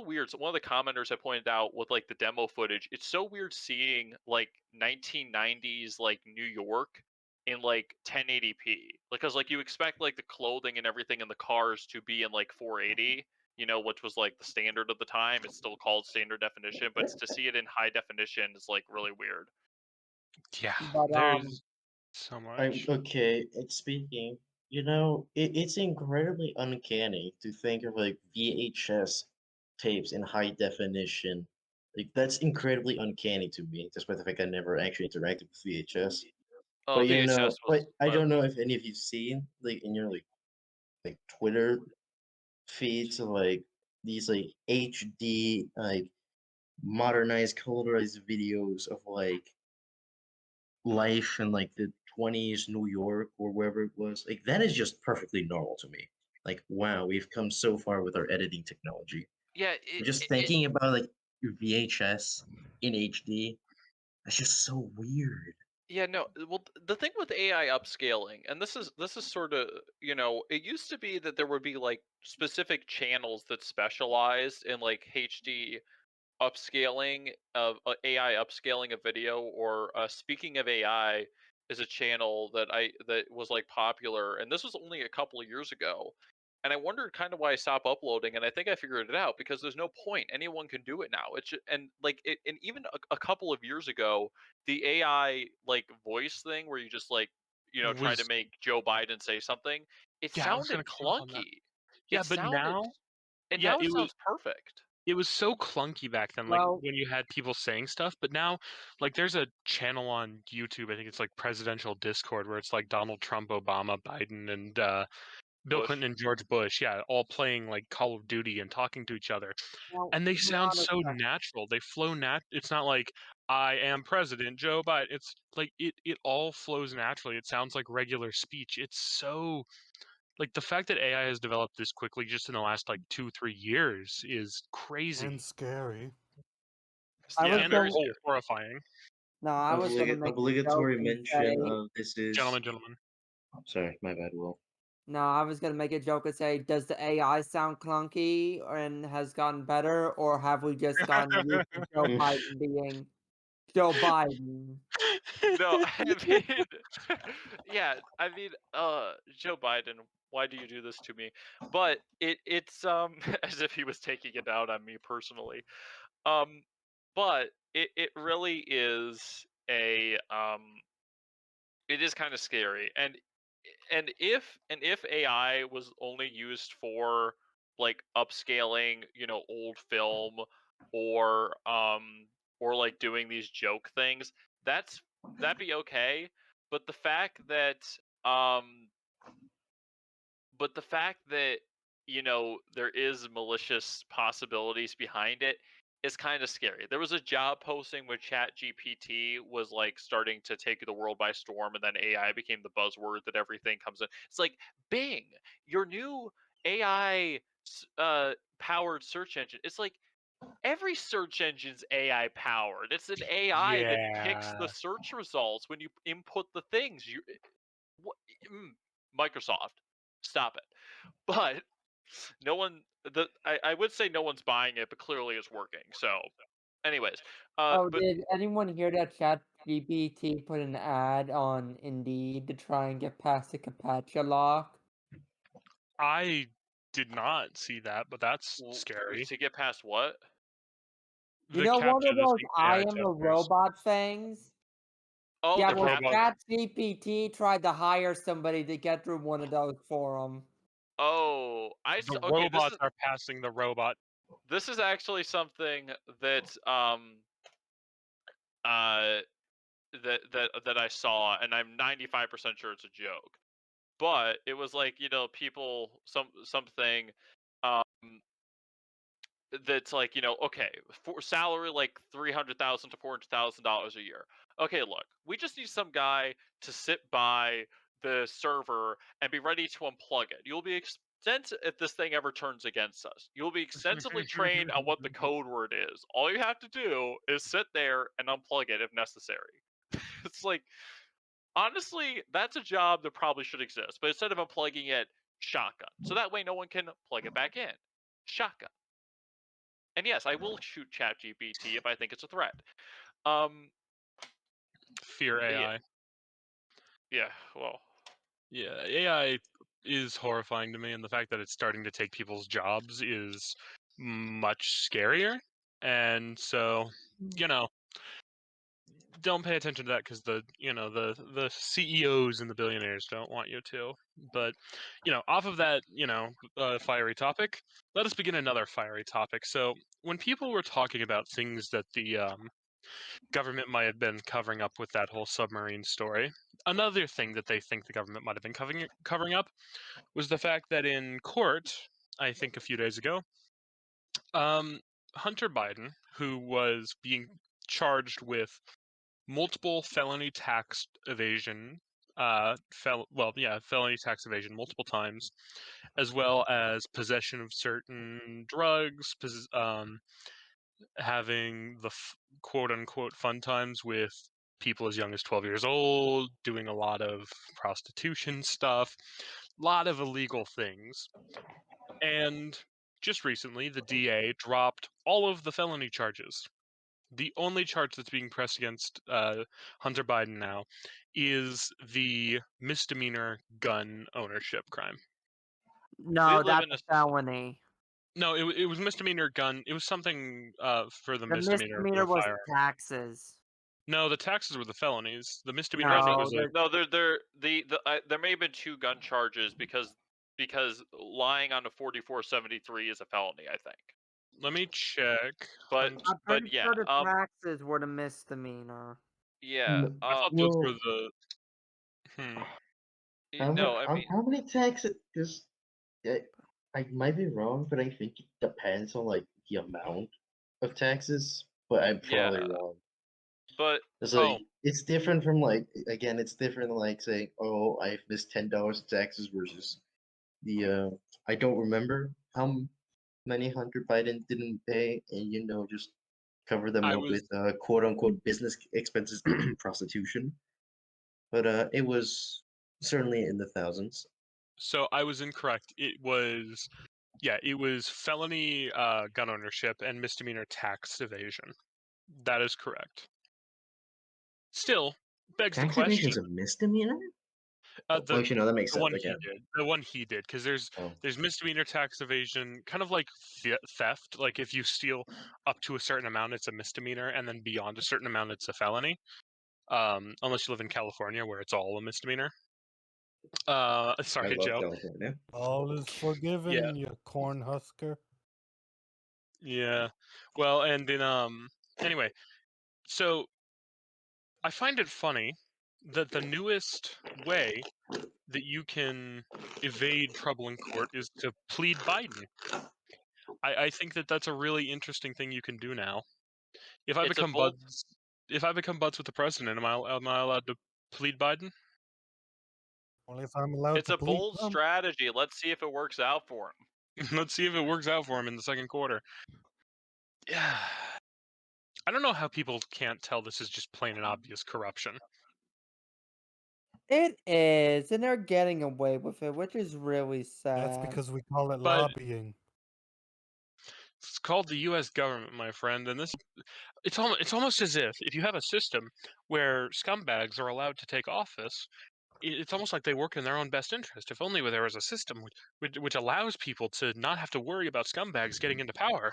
weird. So one of the commenters I pointed out with like the demo footage, it's so weird seeing like 1990s like New York in like 1080p. Because like you expect like the clothing and everything in the cars to be in like 480, which was like the standard of the time. It's still called standard definition, but to see it in high definition is like really weird. Yeah, But there's so I'm much. okay. And speaking, it's incredibly uncanny to think of like VHS tapes in high definition. Like that's incredibly uncanny to me, despite the fact I never actually interacted with VHS. Oh, But VHS was I don't know if any of you've seen like in your like Twitter feeds of like these like HD like modernized colorized videos of like life in like the 20s New York or wherever it was. Like that is just perfectly normal to me. Like wow, we've come so far with our editing technology. yeah. But just thinking about like your VHS in HD, that's just so weird. Yeah, no. Well, the thing with AI upscaling, and this is sort of, it used to be that there would be like specific channels that specialized in like HD upscaling of AI upscaling a video, or speaking of AI is a channel that was like popular, and this was only a couple of years ago. And I wondered kind of why I stopped uploading, and I think I figured it out because there's no point. Anyone can do it now. And like and even a couple of years ago, the AI like voice thing where you just like try to Was make Joe Biden say something, it Yeah, I was sounded gonna comment on that. clunky. Yeah, It but sounded, now, and yeah, now it sounds perfect. it was so clunky back then, like well, when you had people saying stuff. But now, like, there's a channel on YouTube. I think it's like Presidential Discord, where it's like Donald Trump, Obama, Biden, and Bill Bush. Clinton and George Bush. Yeah, all playing like Call of Duty and talking to each other, well, and they to be sound honest, so natural. They flow It's not like I am President Joe Biden. It's like it all flows naturally. It sounds like regular speech. It's so like the fact that AI has developed this quickly just in the last like 2-3 years is And crazy. scary. I Yeah, was And very gonna scary. horrifying. no, I was gonna make a joke Obligatory and mention say of this is. Gentlemen. Sorry, my bad, Will. no, I was gonna make a joke and say, does the AI sound clunky and has gotten better, or have we just gotten used to Joe Biden being Joe Biden. No, I mean, yeah, I mean, Joe Biden, why do you do this to me? But it's as if he was taking it out on me personally. Um, but it really is it is kind of scary. And if AI was only used for like upscaling, old film or like doing these joke things, that'd be okay. But the fact that um there is malicious possibilities behind it is kind of scary. There was a job posting where Chat GPT was like starting to take the world by storm, and then AI became the buzzword that everything comes in. It's like Bing, your new AI powered search engine. It's like every search engine's AI powered. It's an AI that picks the Yeah. search results when you input the things. What, Microsoft, stop it. But no one, I would say no one's buying it, but clearly it's working. So, anyways, Oh, but did anyone hear that ChatGPT put an ad on Indeed to try and get past the CAPTCHA lock? I did not see that, but that's scary. to get past what? You The know one capture of the those sync I AI am a testers. robot things? Oh, Yeah, the The well, robot. ChatGPT tried to hire somebody to get through one of those for him. Oh, The okay. robots are passing the robot. This is actually something that uh that I saw, and I'm 95% sure it's a joke. But it was like, people something um that's like, okay, for salary like $300,000 to $400,000 a year. Okay, look, we just need some guy to sit by the server and be ready to unplug it. You'll be if this thing ever turns against us. You'll be extensively trained on what the code word is. All you have to do is sit there and unplug it if necessary. It's like, honestly, that's a job that probably should exist, but instead of unplugging it, shotgun. So that way no one can plug it back in. Shotgun. And yes, I will shoot ChatGPT if I think it's a threat. Um, Fear yeah, AI. yeah. Well, Yeah, AI is horrifying to me, and the fact that it's starting to take people's jobs is much scarier. And so, don't pay attention to that because the CEOs and the billionaires don't want you to. But off of that fiery topic, let us begin another fiery topic. So when people were talking about things that the government might have been covering up with that whole submarine story, another thing that they think the government might have been covering up was the fact that in court, I think a few days ago, Hunter Biden, who was being charged with multiple felony tax evasion, felony tax evasion multiple times, as well as possession of certain drugs, having the quote unquote fun times with people as young as 12 years old, doing a lot of prostitution stuff, a lot of illegal things. And just recently, the DA dropped all of the felony charges. The only charge that's being pressed against Hunter Biden now is the misdemeanor gun ownership crime. we No, live that's in a a felony. No, it was misdemeanor gun. It was something for the The misdemeanor of misdemeanor the was firearm. taxes. No, the taxes were the felonies. The misdemeanor, I think, No, was a. no. There may have been two gun charges because lying on a 4473 is a felony, I think. Let me check. But I'm but pretty yeah, sure the taxes were the misdemeanor. yeah. I thought those were the. Hmm. No, I mean, How many taxes? Because I might be wrong, but I think it depends on like the amount of taxes. But I'm yeah. probably wrong. But It's Oh, like it's different from like again, it's different than like saying, "Oh, I've missed $10 taxes" versus the I don't remember how many Hunter Biden didn't pay, and just cover them I up was with quote unquote business expenses, prostitution. But it was certainly in the thousands. I was incorrect. It was felony gun ownership and misdemeanor tax evasion. That is correct. still begs the Accusation's question. a misdemeanor? Uh, Well, the actually, no, that makes the sense. one Okay. he did, the one he did, because Oh. there's misdemeanor tax evasion, kind of like theft. Like if you steal up to a certain amount, it's a misdemeanor, and then beyond a certain amount, it's a felony. Unless you live in California, where it's all a misdemeanor. I Sorry, love Joe. California. All is Yeah, forgiven, you corn husker. yeah. Well, and then anyway, so I find it funny that the newest way that you can evade trouble in court is to plead Biden. I think that that's a really interesting thing you can do now. If I It's a become bold buds, if I become buds with the president, am I allowed to plead Biden? Only if I'm allowed it's to a plead bold them. strategy. Let's see if it works out for him. Let's see if it works out for him in the second quarter. Yeah. I don't know how people can't tell this is just plain and obvious corruption. It is, and they're getting away with it, which is really That's sad. because we call it But lobbying. it's called the U.S. government, my friend, and it's almost as if you have a system where scumbags are allowed to take office, it's almost like they work in their own best interest. If only there was a system which allows people to not have to worry about scumbags getting into power.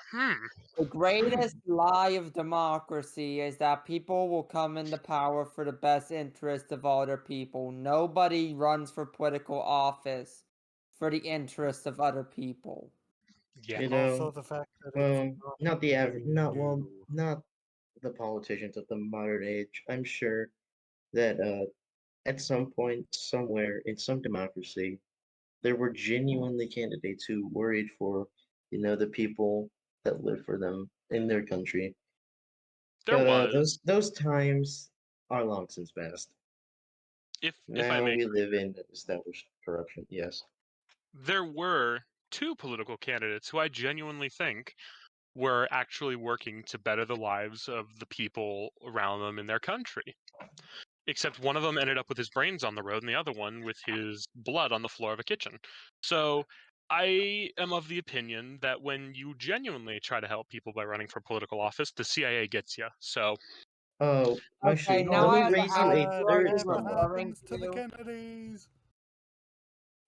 The greatest lie of democracy is that people will come into power for the best interest of other people. Nobody runs for political office for the interest of other people. Yeah. You Also, know, the fact that it's well, not not the average, very well, new. not the politicians of the modern age. I'm sure that at some point, somewhere in some democracy, there were genuinely candidates who worried for, the people that live for them in their country. There But was, those times are long since past. if I Now may we correct live you, in established corruption. Yes. there were two political candidates who I genuinely think were actually working to better the lives of the people around them in their country. Except one of them ended up with his brains on the road and the other one with his blood on the floor of a kitchen. So I am of the opinion that when you genuinely try to help people by running for political office, the CIA gets you. So Oh, Okay, actually, now let Oh, I me have to raise you ask, a bad who are third you never thought. referring happens to the to? Kennedys.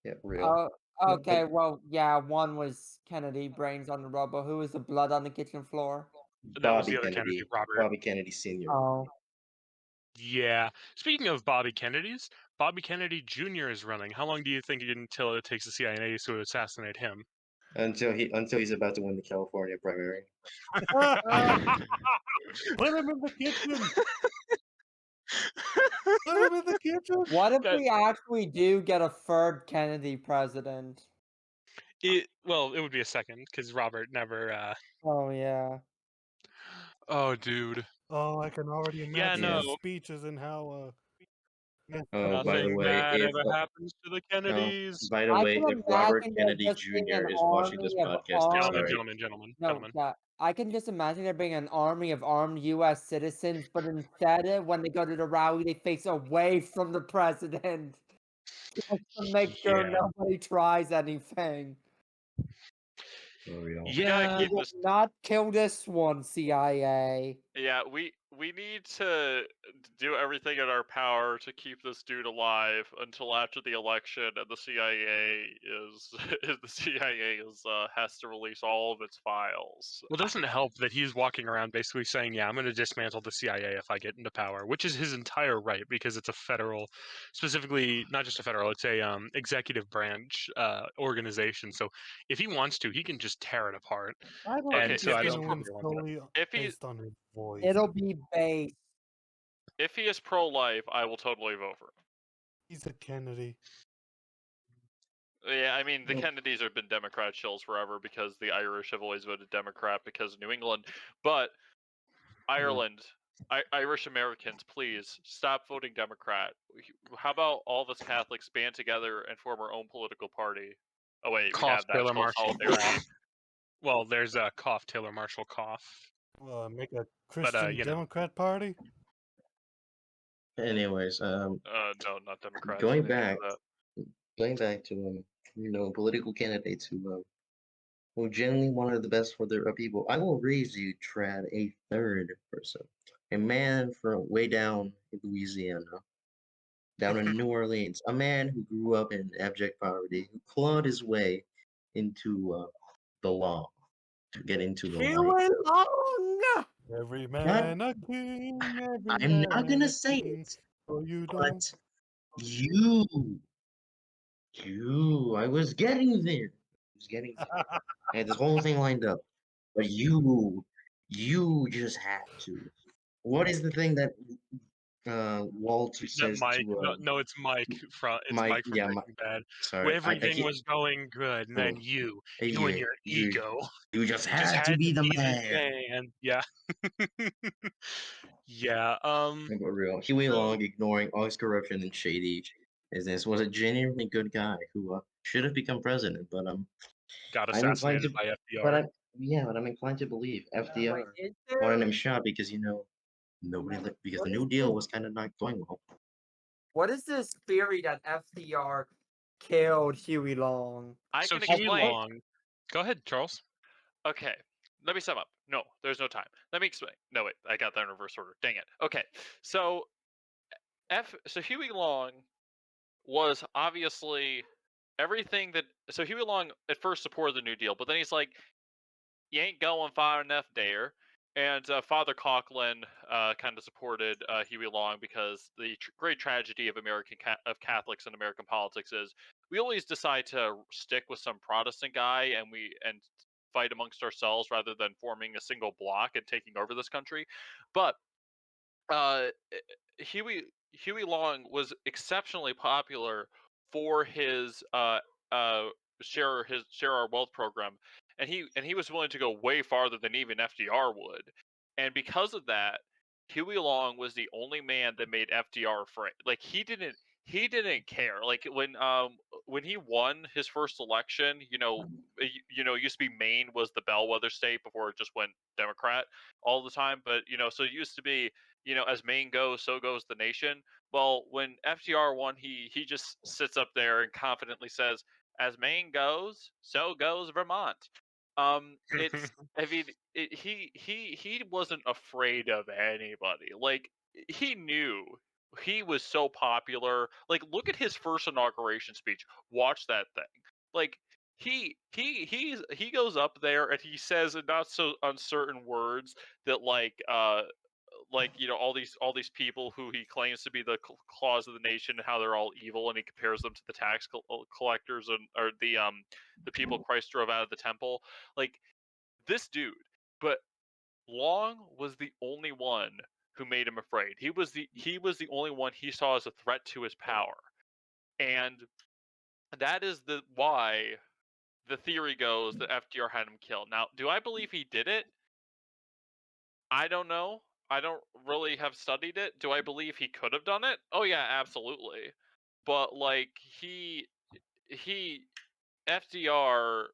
Yeah, real. Oh, No, okay, well, yeah, one was Kennedy, brains on the road, but who was the blood on the kitchen floor? that was the other Kennedy, Robert. Bobby Kennedy Sr. Oh. Yeah. Speaking of Bobby Kennedy's, Bobby Kennedy Jr. is running. How long do you think until it takes the CIA to assassinate him? Until he's about to win the California primary. Put him in the kitchen. Put him in the kitchen. What if That we actually do get a third Kennedy president? it would be a second because Robert never. Oh, yeah. Oh, dude. Oh, I can already Yeah, imagine no. his speeches and how messed up Oh, he by the Nothing is. way, bad if ever happens to the no, Kennedys. by the I way, can if Robert imagine there Kennedy just being Jr. an is watching this army of podcast, I'm armed. Gentlemen, sorry. gentlemen, gentlemen, No, gentlemen. yeah. I can just imagine there being an army of armed U.S. citizens, but instead, when they go to the rally, they face away from the president just to make sure Yeah. nobody tries anything. For real. We gotta Yeah. We keep will this. not kill this one, CIA. Yeah, we need to do everything in our power to keep this dude alive until after the election, and the CIA is has to release all of its files. Well, it doesn't help that he's walking around basically saying, "Yeah, I'm going to dismantle the CIA if I get into power," which is his entire right because it's a federal, specifically not just a federal, it's a executive branch organization. So if he wants to, he can just tear it apart. I don't Okay, And think so it's I if he's gonna don't pro- think win he wants solely if he based on his voice. It'll be base. if he is pro-life, I will totally vote for him. He's a Kennedy. Yeah, I mean the Well, Kennedys have been Democrat shills forever because the Irish have always voted Democrat because of New England, but Ireland, Irish Americans, please stop voting Democrat. How about all of us Catholics band together and form our own political party? Oh wait, we cough have that. It's Taylor called Marshall Solidarity. cough. Well, there's a cough Taylor Marshall cough, Make a but Christian Democrat party. anyways, No, not Democrats. We going need to get back, rid of to political candidates who genuinely wanted the best for their people. I will raise you, Trad, a third person, a man from way down in Louisiana, down in New Orleans. A man who grew up in abject poverty, who clawed his way into the law to get into the light. Huey Long! Every Not, man a king, every I'm not man gonna a say king. it, Oh, you don't. but you, I was getting there. I was getting there. I had this whole thing lined up, but you just had to. What is the thing that Walter That says Mike, to no, no, it's Mike? Mike from Yeah, Breaking Bad. sorry, Where I everything can't. was going good, and then Oh, you and yeah, your ego you just just had to had to be the be the man. man. Yeah, yeah. Like, for real, Huey So Long, ignoring all his corruption and shady business, was a genuinely good guy who should have become president. But got I'm inclined assassinated to, by but FDR. I'm yeah, but I'm inclined to believe Wait, FDR is wanted there? him shot because because What the is New Deal this? was kind of not going well. What is this theory that FDR killed Huey Long? I So can Huey explain. Long. Go ahead, Charles. Okay, let me sum up. No, there's no time. Let me explain. No, wait, I got that in reverse order. Dang it. Okay, so so Huey Long was obviously everything that. So Huey Long at first supported the New Deal, but then he's like, "You ain't going far enough there." And Father Coughlin kind of supported Huey Long because the great tragedy of of Catholics in American politics is we always decide to stick with some Protestant guy and fight amongst ourselves rather than forming a single block and taking over this country. But uh, Huey Long was exceptionally popular for uh, his share our wealth program, and he was willing to go way farther than even FDR would, and because of that, Huey Long was the only man that made FDR afraid. Like he didn't care. Like when he won his first election, it used to be Maine was the bellwether state before it just went Democrat all the time, but so it used to be as Maine goes, so goes the nation. Well, when FDR won, he just sits up there and confidently says, "As Maine goes, so goes Vermont." It's I mean, he wasn't afraid of anybody. Like he knew he was so popular. Like look at his first inauguration speech. Watch that thing. Like he goes up there and he says in not so uncertain words that all these people who he claims to be the claws of the nation and how they're all evil, and he compares them to the tax collectors and or the people Christ drove out of the temple. Like this dude, but Long was the only one who made him afraid. He was the only one he saw as a threat to his power, and that is the why the theory goes that FDR had him killed. Now, do I believe he did it? I don't know. I don't really have studied it. Do I believe he could have done it? Oh yeah, absolutely. But like he FDR,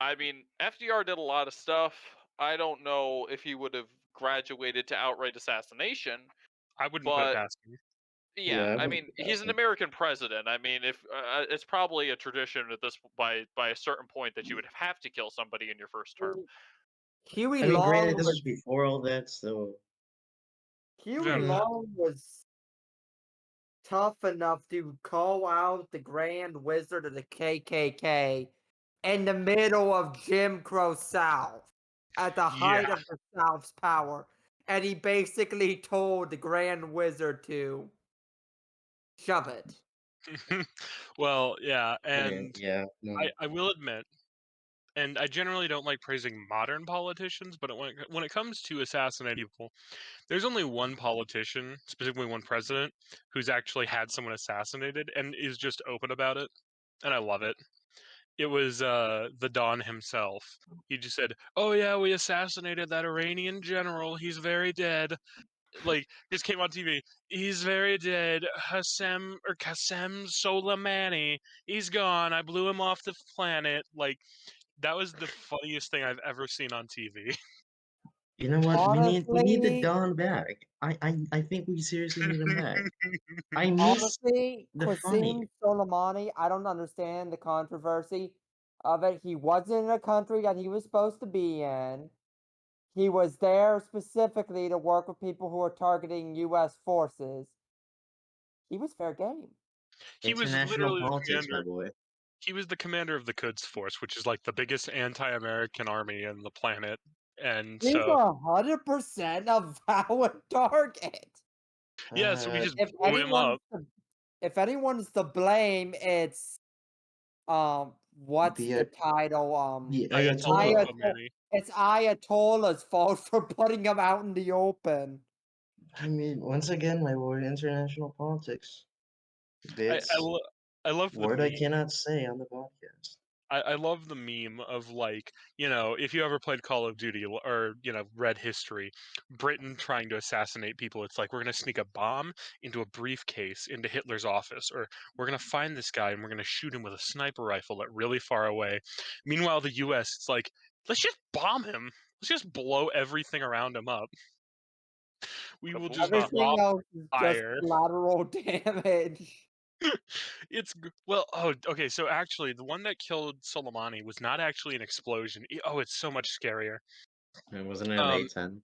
I mean, FDR did a lot of stuff. I don't know if he would have graduated to outright assassination, I wouldn't put it but past him. yeah, Yeah, I I wouldn't mean, put he's past an him. American president. I mean, if it's probably a tradition at this by a certain point that you would have to kill somebody in your first term. Huey I mean, Long granted, this was was before all that, so Huey Fair enough. Long was tough enough to call out the Grand Wizard of the KKK in the middle of Jim Crow South at the Yeah. height of the South's power. And he basically told the Grand Wizard to shove it. Well, yeah, okay, and yeah, no. I will admit, and I generally don't like praising modern politicians, but when it comes to assassinating people, there's only one politician, specifically one president, who's actually had someone assassinated and is just open about it, and I love it. It was the Don himself. He just said, "Oh yeah, we assassinated that Iranian general. He's very dead." Like just came on TV. He's very dead. Qasem Soleimani. He's gone. I blew him off the planet. Like that was the funniest thing I've ever seen on TV. You know what? We need the Honestly, Don back. I think we seriously need him back. I miss honestly, the funny. Qasim Soleimani, I don't understand the controversy of it. He wasn't in a country that he was supposed to be in. he was there specifically to work with people who were targeting U.S. forces. He was fair game. He was International literally the politics, my commander. boy. He was the commander of the Quds Force, which is like the biggest anti-American army on the planet. And He's so 100% a valid target. yeah, so we just If blew him up. anyone's to blame, it's what's The the title? the Ayatollah Ayatollah. Khomeini. It's Ayatollah's fault for putting him out in the open. I mean, once again, my boy, international politics. I, Bits. I, lo- I love the Word I meme. cannot say on the podcast. I love the meme of like, if you ever played Call of Duty or, read history, Britain trying to assassinate people, it's like, we're going to sneak a bomb into a briefcase into Hitler's office, or we're going to find this guy and we're going to shoot him with a sniper rifle at really far away. Meanwhile, the US, it's like, let's just bomb him. Let's just blow everything around him up. We will just Everything drop else is just fire. collateral damage. Well, okay, so actually the one that killed Soleimani was not actually an explosion. It's so much scarier. It wasn't an Um, A10.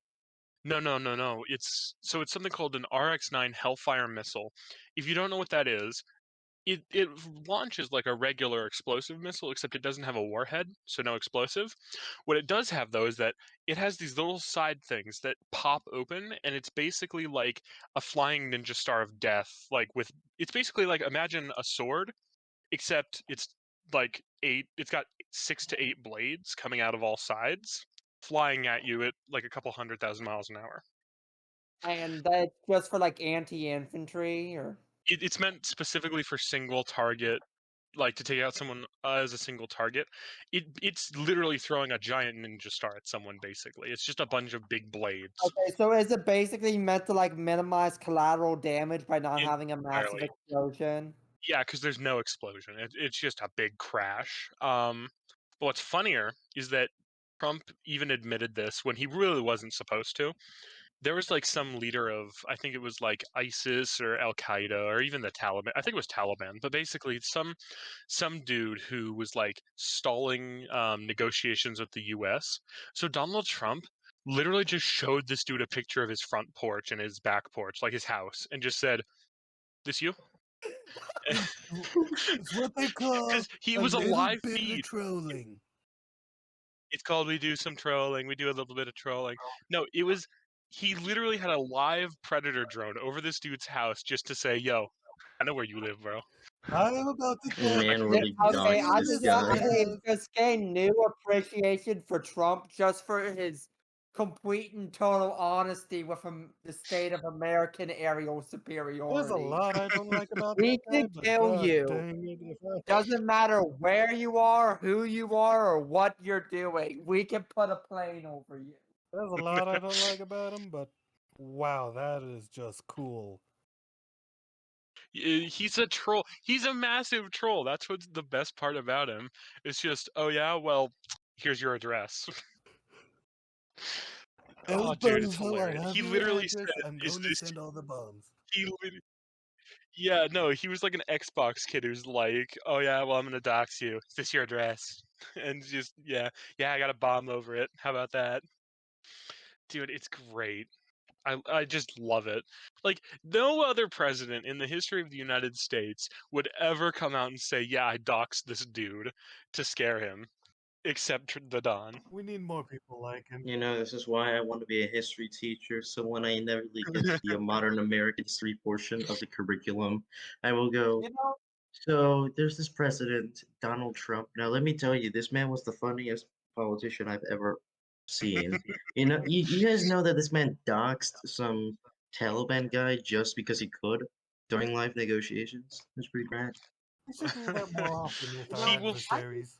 no. It's something called an RX-9 Hellfire missile. If you don't know what that is, it launches like a regular explosive missile, except it doesn't have a warhead, so no explosive. What it does have though is that it has these little side things that pop open, and it's basically like a flying ninja star of death. It's basically like, imagine a sword, except it's like it's got 6 to 8 blades coming out of all sides, flying at you at like a couple 100,000 miles an hour. And that's just for like anti-infantry or It's meant specifically for single target, like to take out someone as a single target. It's literally throwing a giant ninja star at someone. Basically, it's just a bunch of big blades. Okay, so is it basically meant to like minimize collateral damage by not having a massive Entirely. explosion? Yeah, because there's no explosion. It's just a big crash. But what's funnier is that Trump even admitted this when he really wasn't supposed to. There was like some leader of, I think it was like ISIS or Al Qaeda or even the Taliban. I think it was Taliban, but basically some dude who was like stalling negotiations with the U.S. So Donald Trump literally just showed this dude a picture of his front porch and his back porch, like his house, and just said, "This you?" It's what they call Because he a was a little live bit feed. of trolling. It's called "We Do Some Trolling." We do a little bit of trolling. No, it was, he literally had a live predator drone over this dude's house just to say, "Yo, I know where you live, bro." I am about to The tell man you really Okay, doxed I this just guy. actually just gained new appreciation for Trump just for his complete and total honesty with the state of American aerial superiority. There's a lot I don't like about We that guy, can but kill god you. dang it, if I... Doesn't matter where you are, who you are, or what you're doing. We can put a plane over you. There's a lot I don't like about him, but wow, that is just cool. He's a troll. He's a massive troll. That's what's the best part about him. It's just, oh yeah, well, here's your address. Oh, dude, it's So I hilarious. have He your literally address. said, I'm "Is going to this?" send all the bombs. He, yeah, no, he was like an Xbox kid who's like, "Oh yeah, well, I'm gonna dox you. Is this your address?" And just, yeah, I got a bomb over it. How about that, dude? It's great. I just love it. Like, no other president in the history of the United States would ever come out and say, "Yeah, I doxed this dude to scare him," except the Don. We need more people like him. You know, this is why I want to be a history teacher. So when I inevitably get to the modern American history portion of the curriculum, I will go, You know, so there's this president, Donald Trump. Now, let me tell you, this man was the funniest politician I've ever seen. You know, you guys know that this man doxed some Taliban guy just because he could during live negotiations? It's pretty grand. We should do that more often with our He will adversaries.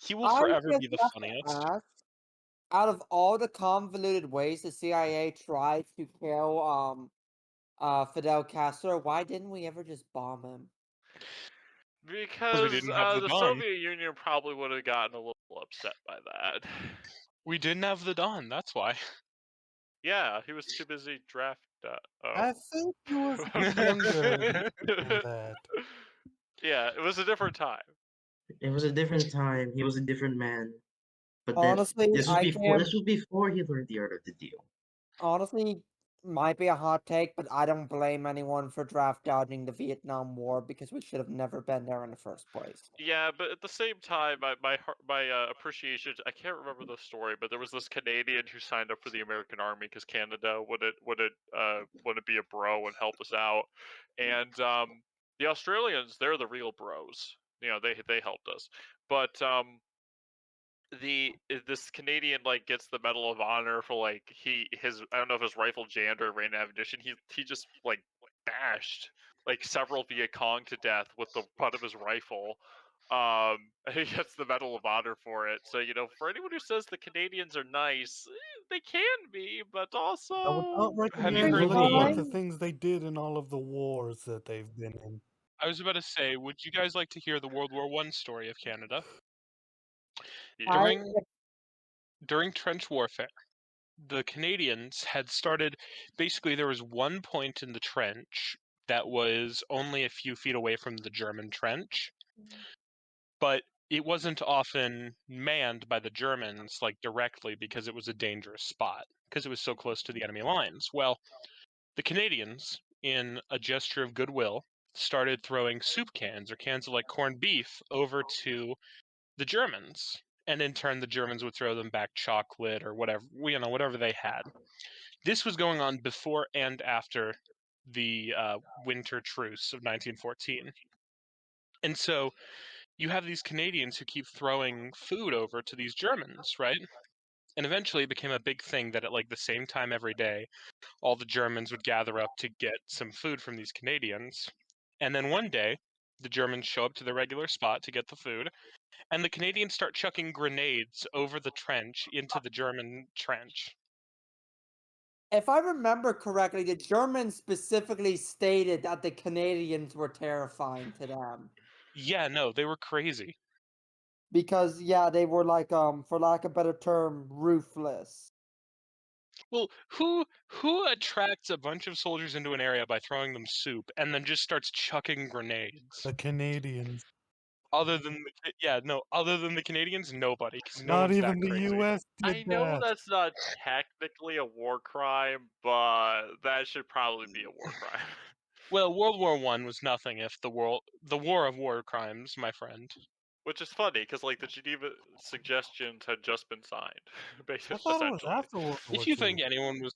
he will I forever just be the have to funniest. ask, out of all the convoluted ways the CIA tried to kill Fidel Castro, why didn't we ever just bomb him? Because we Because didn't have the the Don. Soviet Union probably would have gotten a little upset by that. We didn't have the Don. That's why. Yeah, he was too busy I think he was a bit younger than that. Yeah, it was a different time. It was a different time. He was a different man. But then Honestly, this was I before. can This was before he learned the art of the deal. honestly might be a hot take, but I don't blame anyone for draft dodging the Vietnam War because we should have never been there in the first place. Yeah, but at the same time, my appreciation. I can't remember the story, but there was this Canadian who signed up for the American Army because Canada wouldn't be a bro and help us out, and the Australians, they're the real bros. You know, they helped us, but this Canadian like gets the Medal of Honor for like his I don't know if his rifle jammed or ran out of ammunition. He just like bashed like several Viet Cong to death with the butt of his rifle. And he gets the Medal of Honor for it. So you know, for anyone who says the Canadians are nice, they can be, but Without also Have you recognizing heard all the? of the Sometimes things they did in all of the wars that they've been in. I was about to say, would you guys like to hear the World War One story of Canada? yeah. I During trench warfare, the Canadians had started. Basically, there was one point in the trench that was only a few feet away from the German trench, but it wasn't often manned by the Germans like directly because it was a dangerous spot because it was so close to the enemy lines. Well, the Canadians, in a gesture of goodwill, started throwing soup cans or cans of like corned beef over to the Germans. And in turn, the Germans would throw them back chocolate or whatever, whatever they had. This was going on before and after the winter truce of 1914. And so you have these Canadians who keep throwing food over to these Germans, right? And eventually it became a big thing that at like the same time every day, all the Germans would gather up to get some food from these Canadians. And then one day, the Germans show up to the regular spot to get the food, and the Canadians start chucking grenades over the trench into the German trench. if I remember correctly, the Germans specifically stated that the Canadians were terrifying to them. Yeah, no, they were crazy. Because yeah, they were like for lack of a better term, ruthless. Well, who attracts a bunch of soldiers into an area by throwing them soup and then just starts chucking grenades? The Canadians. Other than other than the Canadians, nobody, because no Not one's that even the crazy. US I did know that. that's not technically a war crime, but that should probably be a war crime. Well, World War One was nothing if the war of war crimes, my friend. Which is funny because like the Geneva suggestions had just been signed, I thought it was essentially. after World War If you II. think anyone was,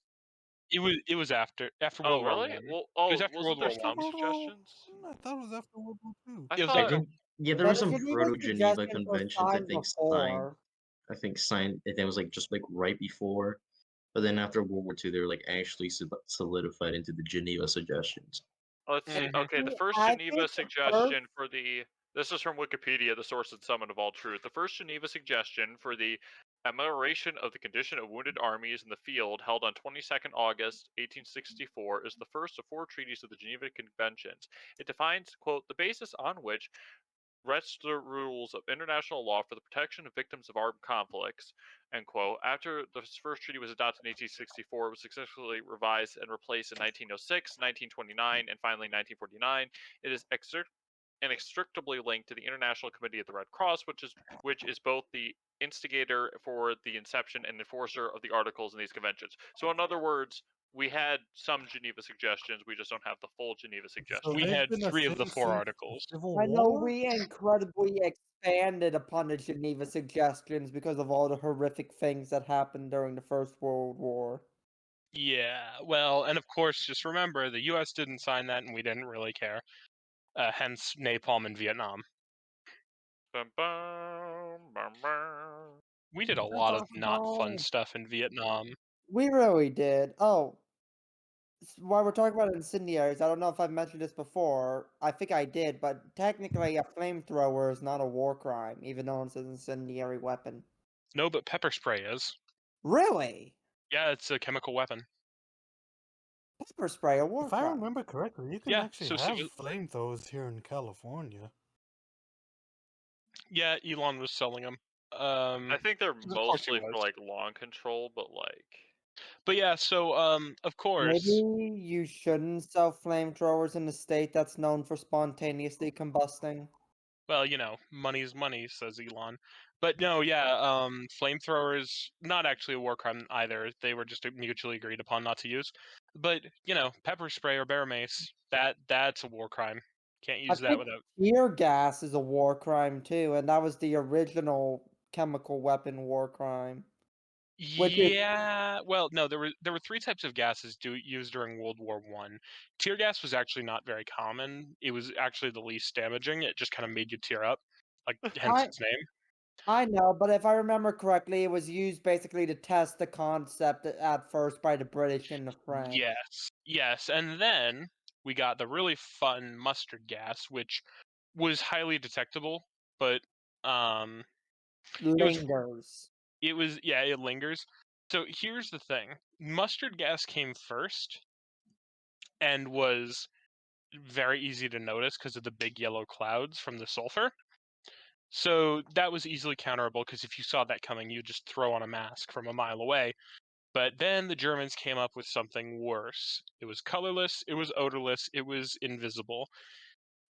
it was after Oh World War really? One. Well, It was oh, after wasn't World there War After some One. World War suggestions? I thought it was after World War II. I It was thought. I after. think there Yeah, were the some Geneva proto Geneva suggestions were conventions. signed before. I think signed. It was like just like right before, but then after World War II, they were like actually solidified into the Geneva suggestions. Let's see. Mhm. Okay, the first I Geneva think the first suggestion for the this is from Wikipedia, the source and summit of all truth. The first Geneva suggestion for the amelioration of the condition of wounded armies in the field, held on 22nd August 1864, is the first of four treaties of the Geneva Conventions. It defines, quote, the basis on which rests the rules of international law for the protection of victims of armed conflicts, end quote. After the first treaty was adopted in 1864, it was successfully revised and replaced in 1906, 1929, and finally 1949. It is inextricably linked to the International Committee of the Red Cross, which is both the instigator for the inception and enforcer of the articles in these conventions. So, in other words, we had some Geneva suggestions, we just don't have the full Geneva So We suggestions. they've had been a 3 of the thing 4 since the articles. Civil I know War? we incredibly expanded upon the Geneva suggestions because of all the horrific things that happened during the First World War. Yeah, well, and of course, just remember the U.S. didn't sign that, and we didn't really care. Hence, napalm in Vietnam. Bum, bum, bum, bum. We did a Bum, lot of bum, not fun bum. stuff in Vietnam. We really did. Oh, while we're talking about incendiaries, I don't know if I've mentioned this before. I think I did, but technically, a flamethrower is not a war crime, even though it's an incendiary weapon. No, but pepper spray is. Really? Yeah, it's a chemical weapon. Pepper spray, a war If I crime. remember correctly, you can Yeah, actually so have flamethrowers here in California. yeah, Elon was selling them. I think they're Of course he mostly for was. like lawn control, but like But yeah, so of course, Maybe you shouldn't sell flamethrowers in a state that's known for spontaneously combusting. Well, money's money, says Elon. But no, yeah, flamethrowers, not actually a war crime either. They were just mutually agreed upon not to use. But, pepper spray or bear mace, that's a war crime. Can't I use that think without. tear gas is a war crime too, and that was the original chemical weapon war crime. Which is Yeah, well, no, there were three types of gases used during World War One. Tear gas was actually not very common. It was actually the least damaging. It just kind of made you tear up, like hence I its name. I know, but if I remember correctly, it was used basically to test the concept at first by the British and the French. Yes, and then we got the really fun mustard gas, which was highly detectable, but um, it was Lingers. it lingers. So here's the thing: mustard gas came first and was very easy to notice because of the big yellow clouds from the sulfur. So that was easily counterable because if you saw that coming, you just throw on a mask from a mile away. But then the Germans came up with something worse. It was colorless, it was odorless, it was invisible.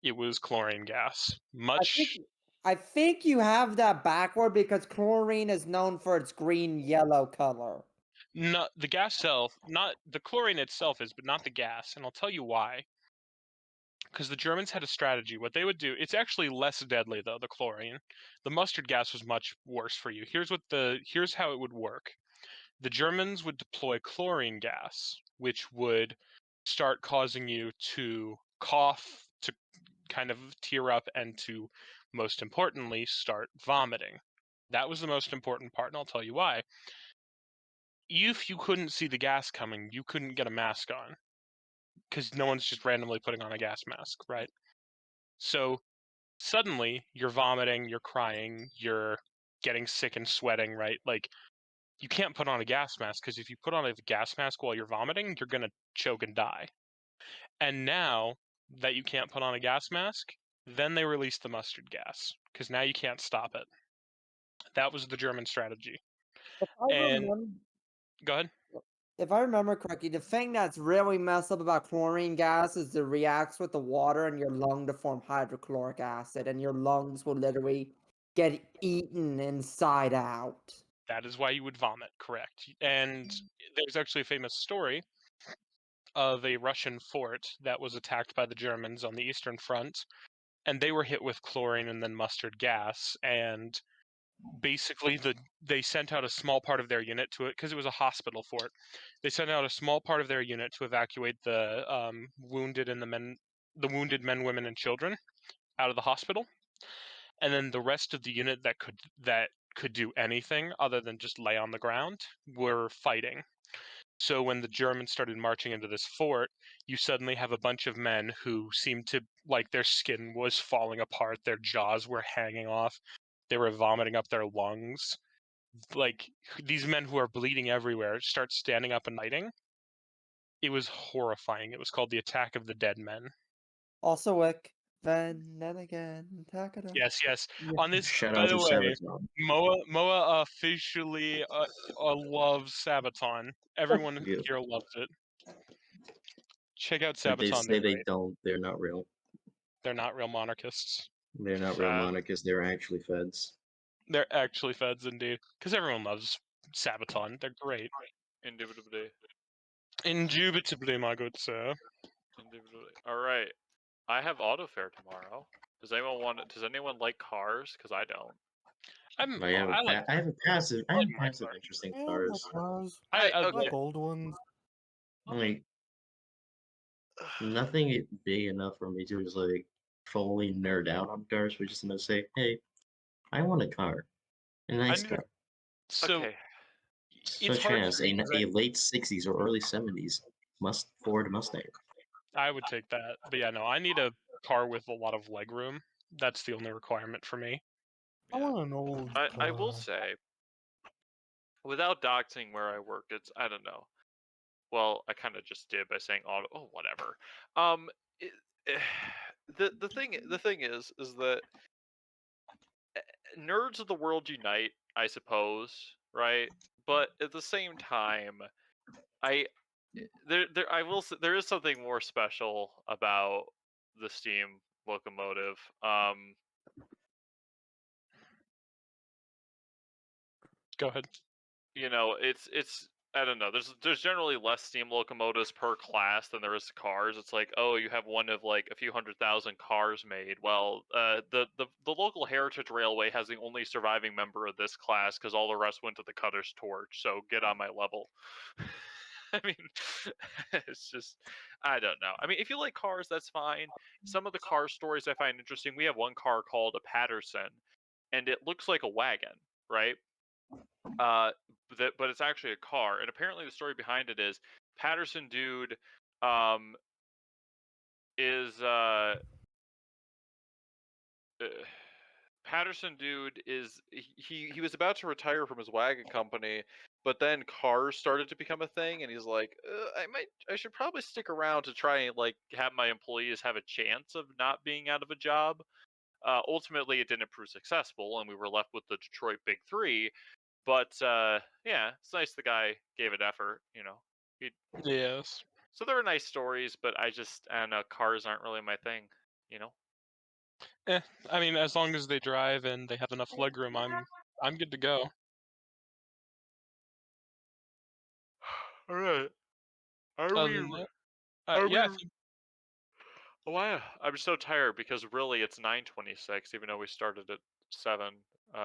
It was chlorine gas. I think Much I think you have that backward because chlorine is known for its green-yellow color. not the gas itself, not the chlorine itself is, but not the gas, and I'll tell you why. Because the Germans had a strategy. What they would do, it's actually less deadly though, the chlorine. The mustard gas was much worse for you. Here's how it would work. The Germans would deploy chlorine gas, which would start causing you to cough, to kind of tear up, and to, most importantly, start vomiting. That was the most important part, and I'll tell you why. If you couldn't see the gas coming, you couldn't get a mask on because no one's just randomly putting on a gas mask, right? So suddenly you're vomiting, you're crying, you're getting sick and sweating, right? Like you can't put on a gas mask because if you put on a gas mask while you're vomiting, you're going to choke and die. And now that you can't put on a gas mask, then they release the mustard gas because now you can't stop it. That was the German strategy. If I And remember, go ahead. if I remember correctly, the thing that's really messed up about chlorine gas is it reacts with the water in your lung to form hydrochloric acid, and your lungs will literally get eaten inside out. That is why you would vomit, correct. And there's actually a famous story of a Russian fort that was attacked by the Germans on the Eastern Front, and they were hit with chlorine and then mustard gas, and basically they sent out a small part of their unit to it because it was a hospital fort. They sent out a small part of their unit to evacuate the wounded men, women, and children out of the hospital, and then the rest of the unit that could do anything other than just lay on the ground were fighting. So when the Germans started marching into this fort, you suddenly have a bunch of men who seemed to like their skin was falling apart, their jaws were hanging off, they were vomiting up their lungs. Like these men who are bleeding everywhere start standing up and fighting. It was horrifying. It was called the Attack of the Dead Men. Also, like, then again, Takada. Yes. Yeah. On this, Shout by out the to way, Sabaton. Moa officially loves Sabaton. Everyone Yeah. here loves it. Check out If they Sabaton; they're say they great. don't, they're not real. They're not real monarchists. They're not real Sad. monarchists. They're actually feds. They're actually feds indeed, because everyone loves Sabaton. They're great. Indubitably. Indubitably, my good sir. Indubitably. All right. I have auto fair tomorrow. Does anyone like cars? Because I don't. I like I have a passive. I I like have my passive car. interest in Yeah, I like cars. cars. I I Okay. like old ones. Like nothing big enough for me to just like fully nerd out on cars. We're just gonna say, hey, I want a car, a I nice need a, car, so Okay. it's such hard for as me because a late '60s or early '70s Ford Mustang. I would take that, but yeah, no, I need a car with a lot of leg room. That's the only requirement for me. I Yeah. want an old I will car. say, without doxing where I work, I don't know. Well, I kind of just did by saying auto. Oh, whatever. It, the thing is that nerds of the world unite, I suppose, right? But at the same time, I I will say there is something more special about the steam locomotive. Go ahead. You know, it's I don't know. There's generally less steam locomotives per class than there is cars. It's like, oh, you have one of like a few 100,000 cars made. Well, the local heritage railway has the only surviving member of this class because all the rest went to the Cutter's Torch. So get on my level. I mean, it's just, I don't know. I mean, if you like cars, that's fine. Some of the car stories I find interesting. We have one car called a Patterson, and it looks like a wagon, right? Uh, but it's actually a car, and apparently the story behind it is Patterson dude, um, is uh, Patterson dude is he was about to retire from his wagon company, but then cars started to become a thing, and he's like, I should probably stick around to try and like have my employees have a chance of not being out of a job. Ultimately, it didn't prove successful, and we were left with the Detroit Big Three. But yeah, it's nice the guy gave it effort, you know. He, Yes. so there are nice stories, but I don't know, cars aren't really my thing, you know. I mean, as long as they drive and they have enough legroom, I'm good to go. All right. Are Other we? than that, Are we? yeah, if you, Wow, I'm so tired because really it's 9:26, even though we started at 7,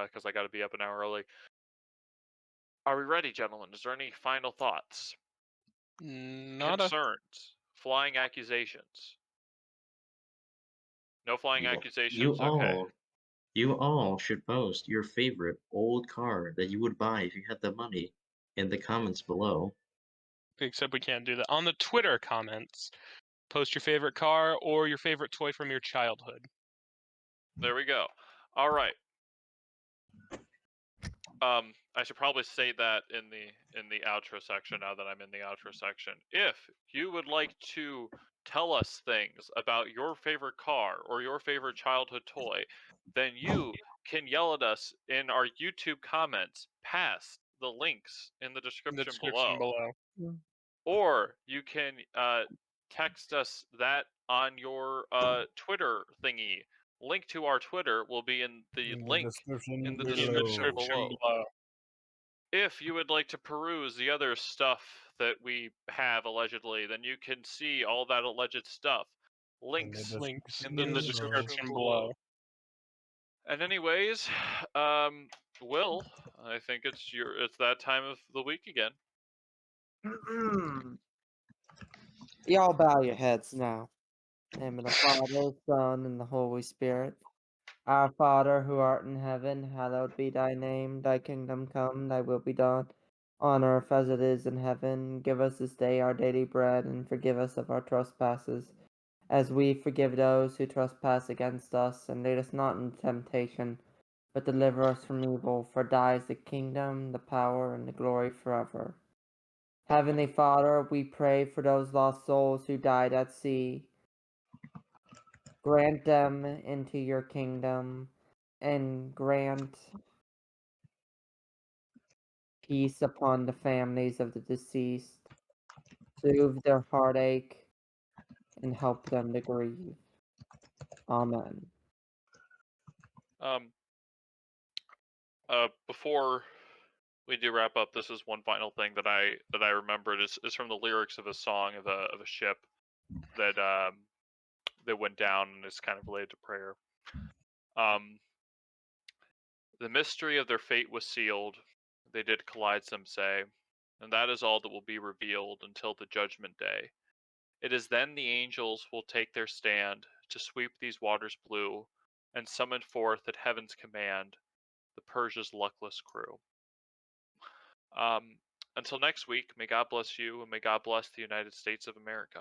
because I got to be up an hour early. Are we ready, gentlemen? Is there any final thoughts? not a Concerns? Flying accusations? No flying You, you accusations. Okay. all, you all should post your favorite old car that you would buy if you had the money in the comments below. except we can't do that on the Twitter comments. Post your favorite car or your favorite toy from your childhood. There we go. All right. I should probably say that in the outro section now that I'm in the outro section. If you would like to tell us things about your favorite car or your favorite childhood toy, then you can yell at us in our YouTube comments past the links in the In the description description below. below. Or you can text us that on your Twitter thingy. Link to our Twitter will be in the In the link description in the In the description below. description below. below. If you would like to peruse the other stuff that we have allegedly, then you can see all that alleged stuff. In the Links Links in description the in the below. description description below. below. And anyways, Will, I think it's that time of the week again. Y'all bow your heads now. In the name of the Father, Son, and the Holy Spirit. Our Father, who art in heaven, hallowed be thy name. Thy kingdom come, thy will be done, on earth as it is in heaven. Give us this day our daily bread, and forgive us of our trespasses, as we forgive those who trespass against us. And lead us not into temptation, but deliver us from evil. For thine is the kingdom, the power, and the glory forever. Heavenly Father, we pray for those lost souls who died at sea. Grant them into your kingdom, and grant peace upon the families of the deceased. Soothe their heartache and help them to grieve. Amen. Um, before we do wrap up, this is one final thing that I remembered is from the lyrics of a song of a ship that that went down and is kind of related to prayer. Um, the mystery of their fate was sealed. They did collide, some say, and that is all that will be revealed until the judgment day. It is then the angels will take their stand to sweep these waters blue and summon forth at heaven's command the Persia's luckless crew. Um, until next week, may God bless you and may God bless the United States of America.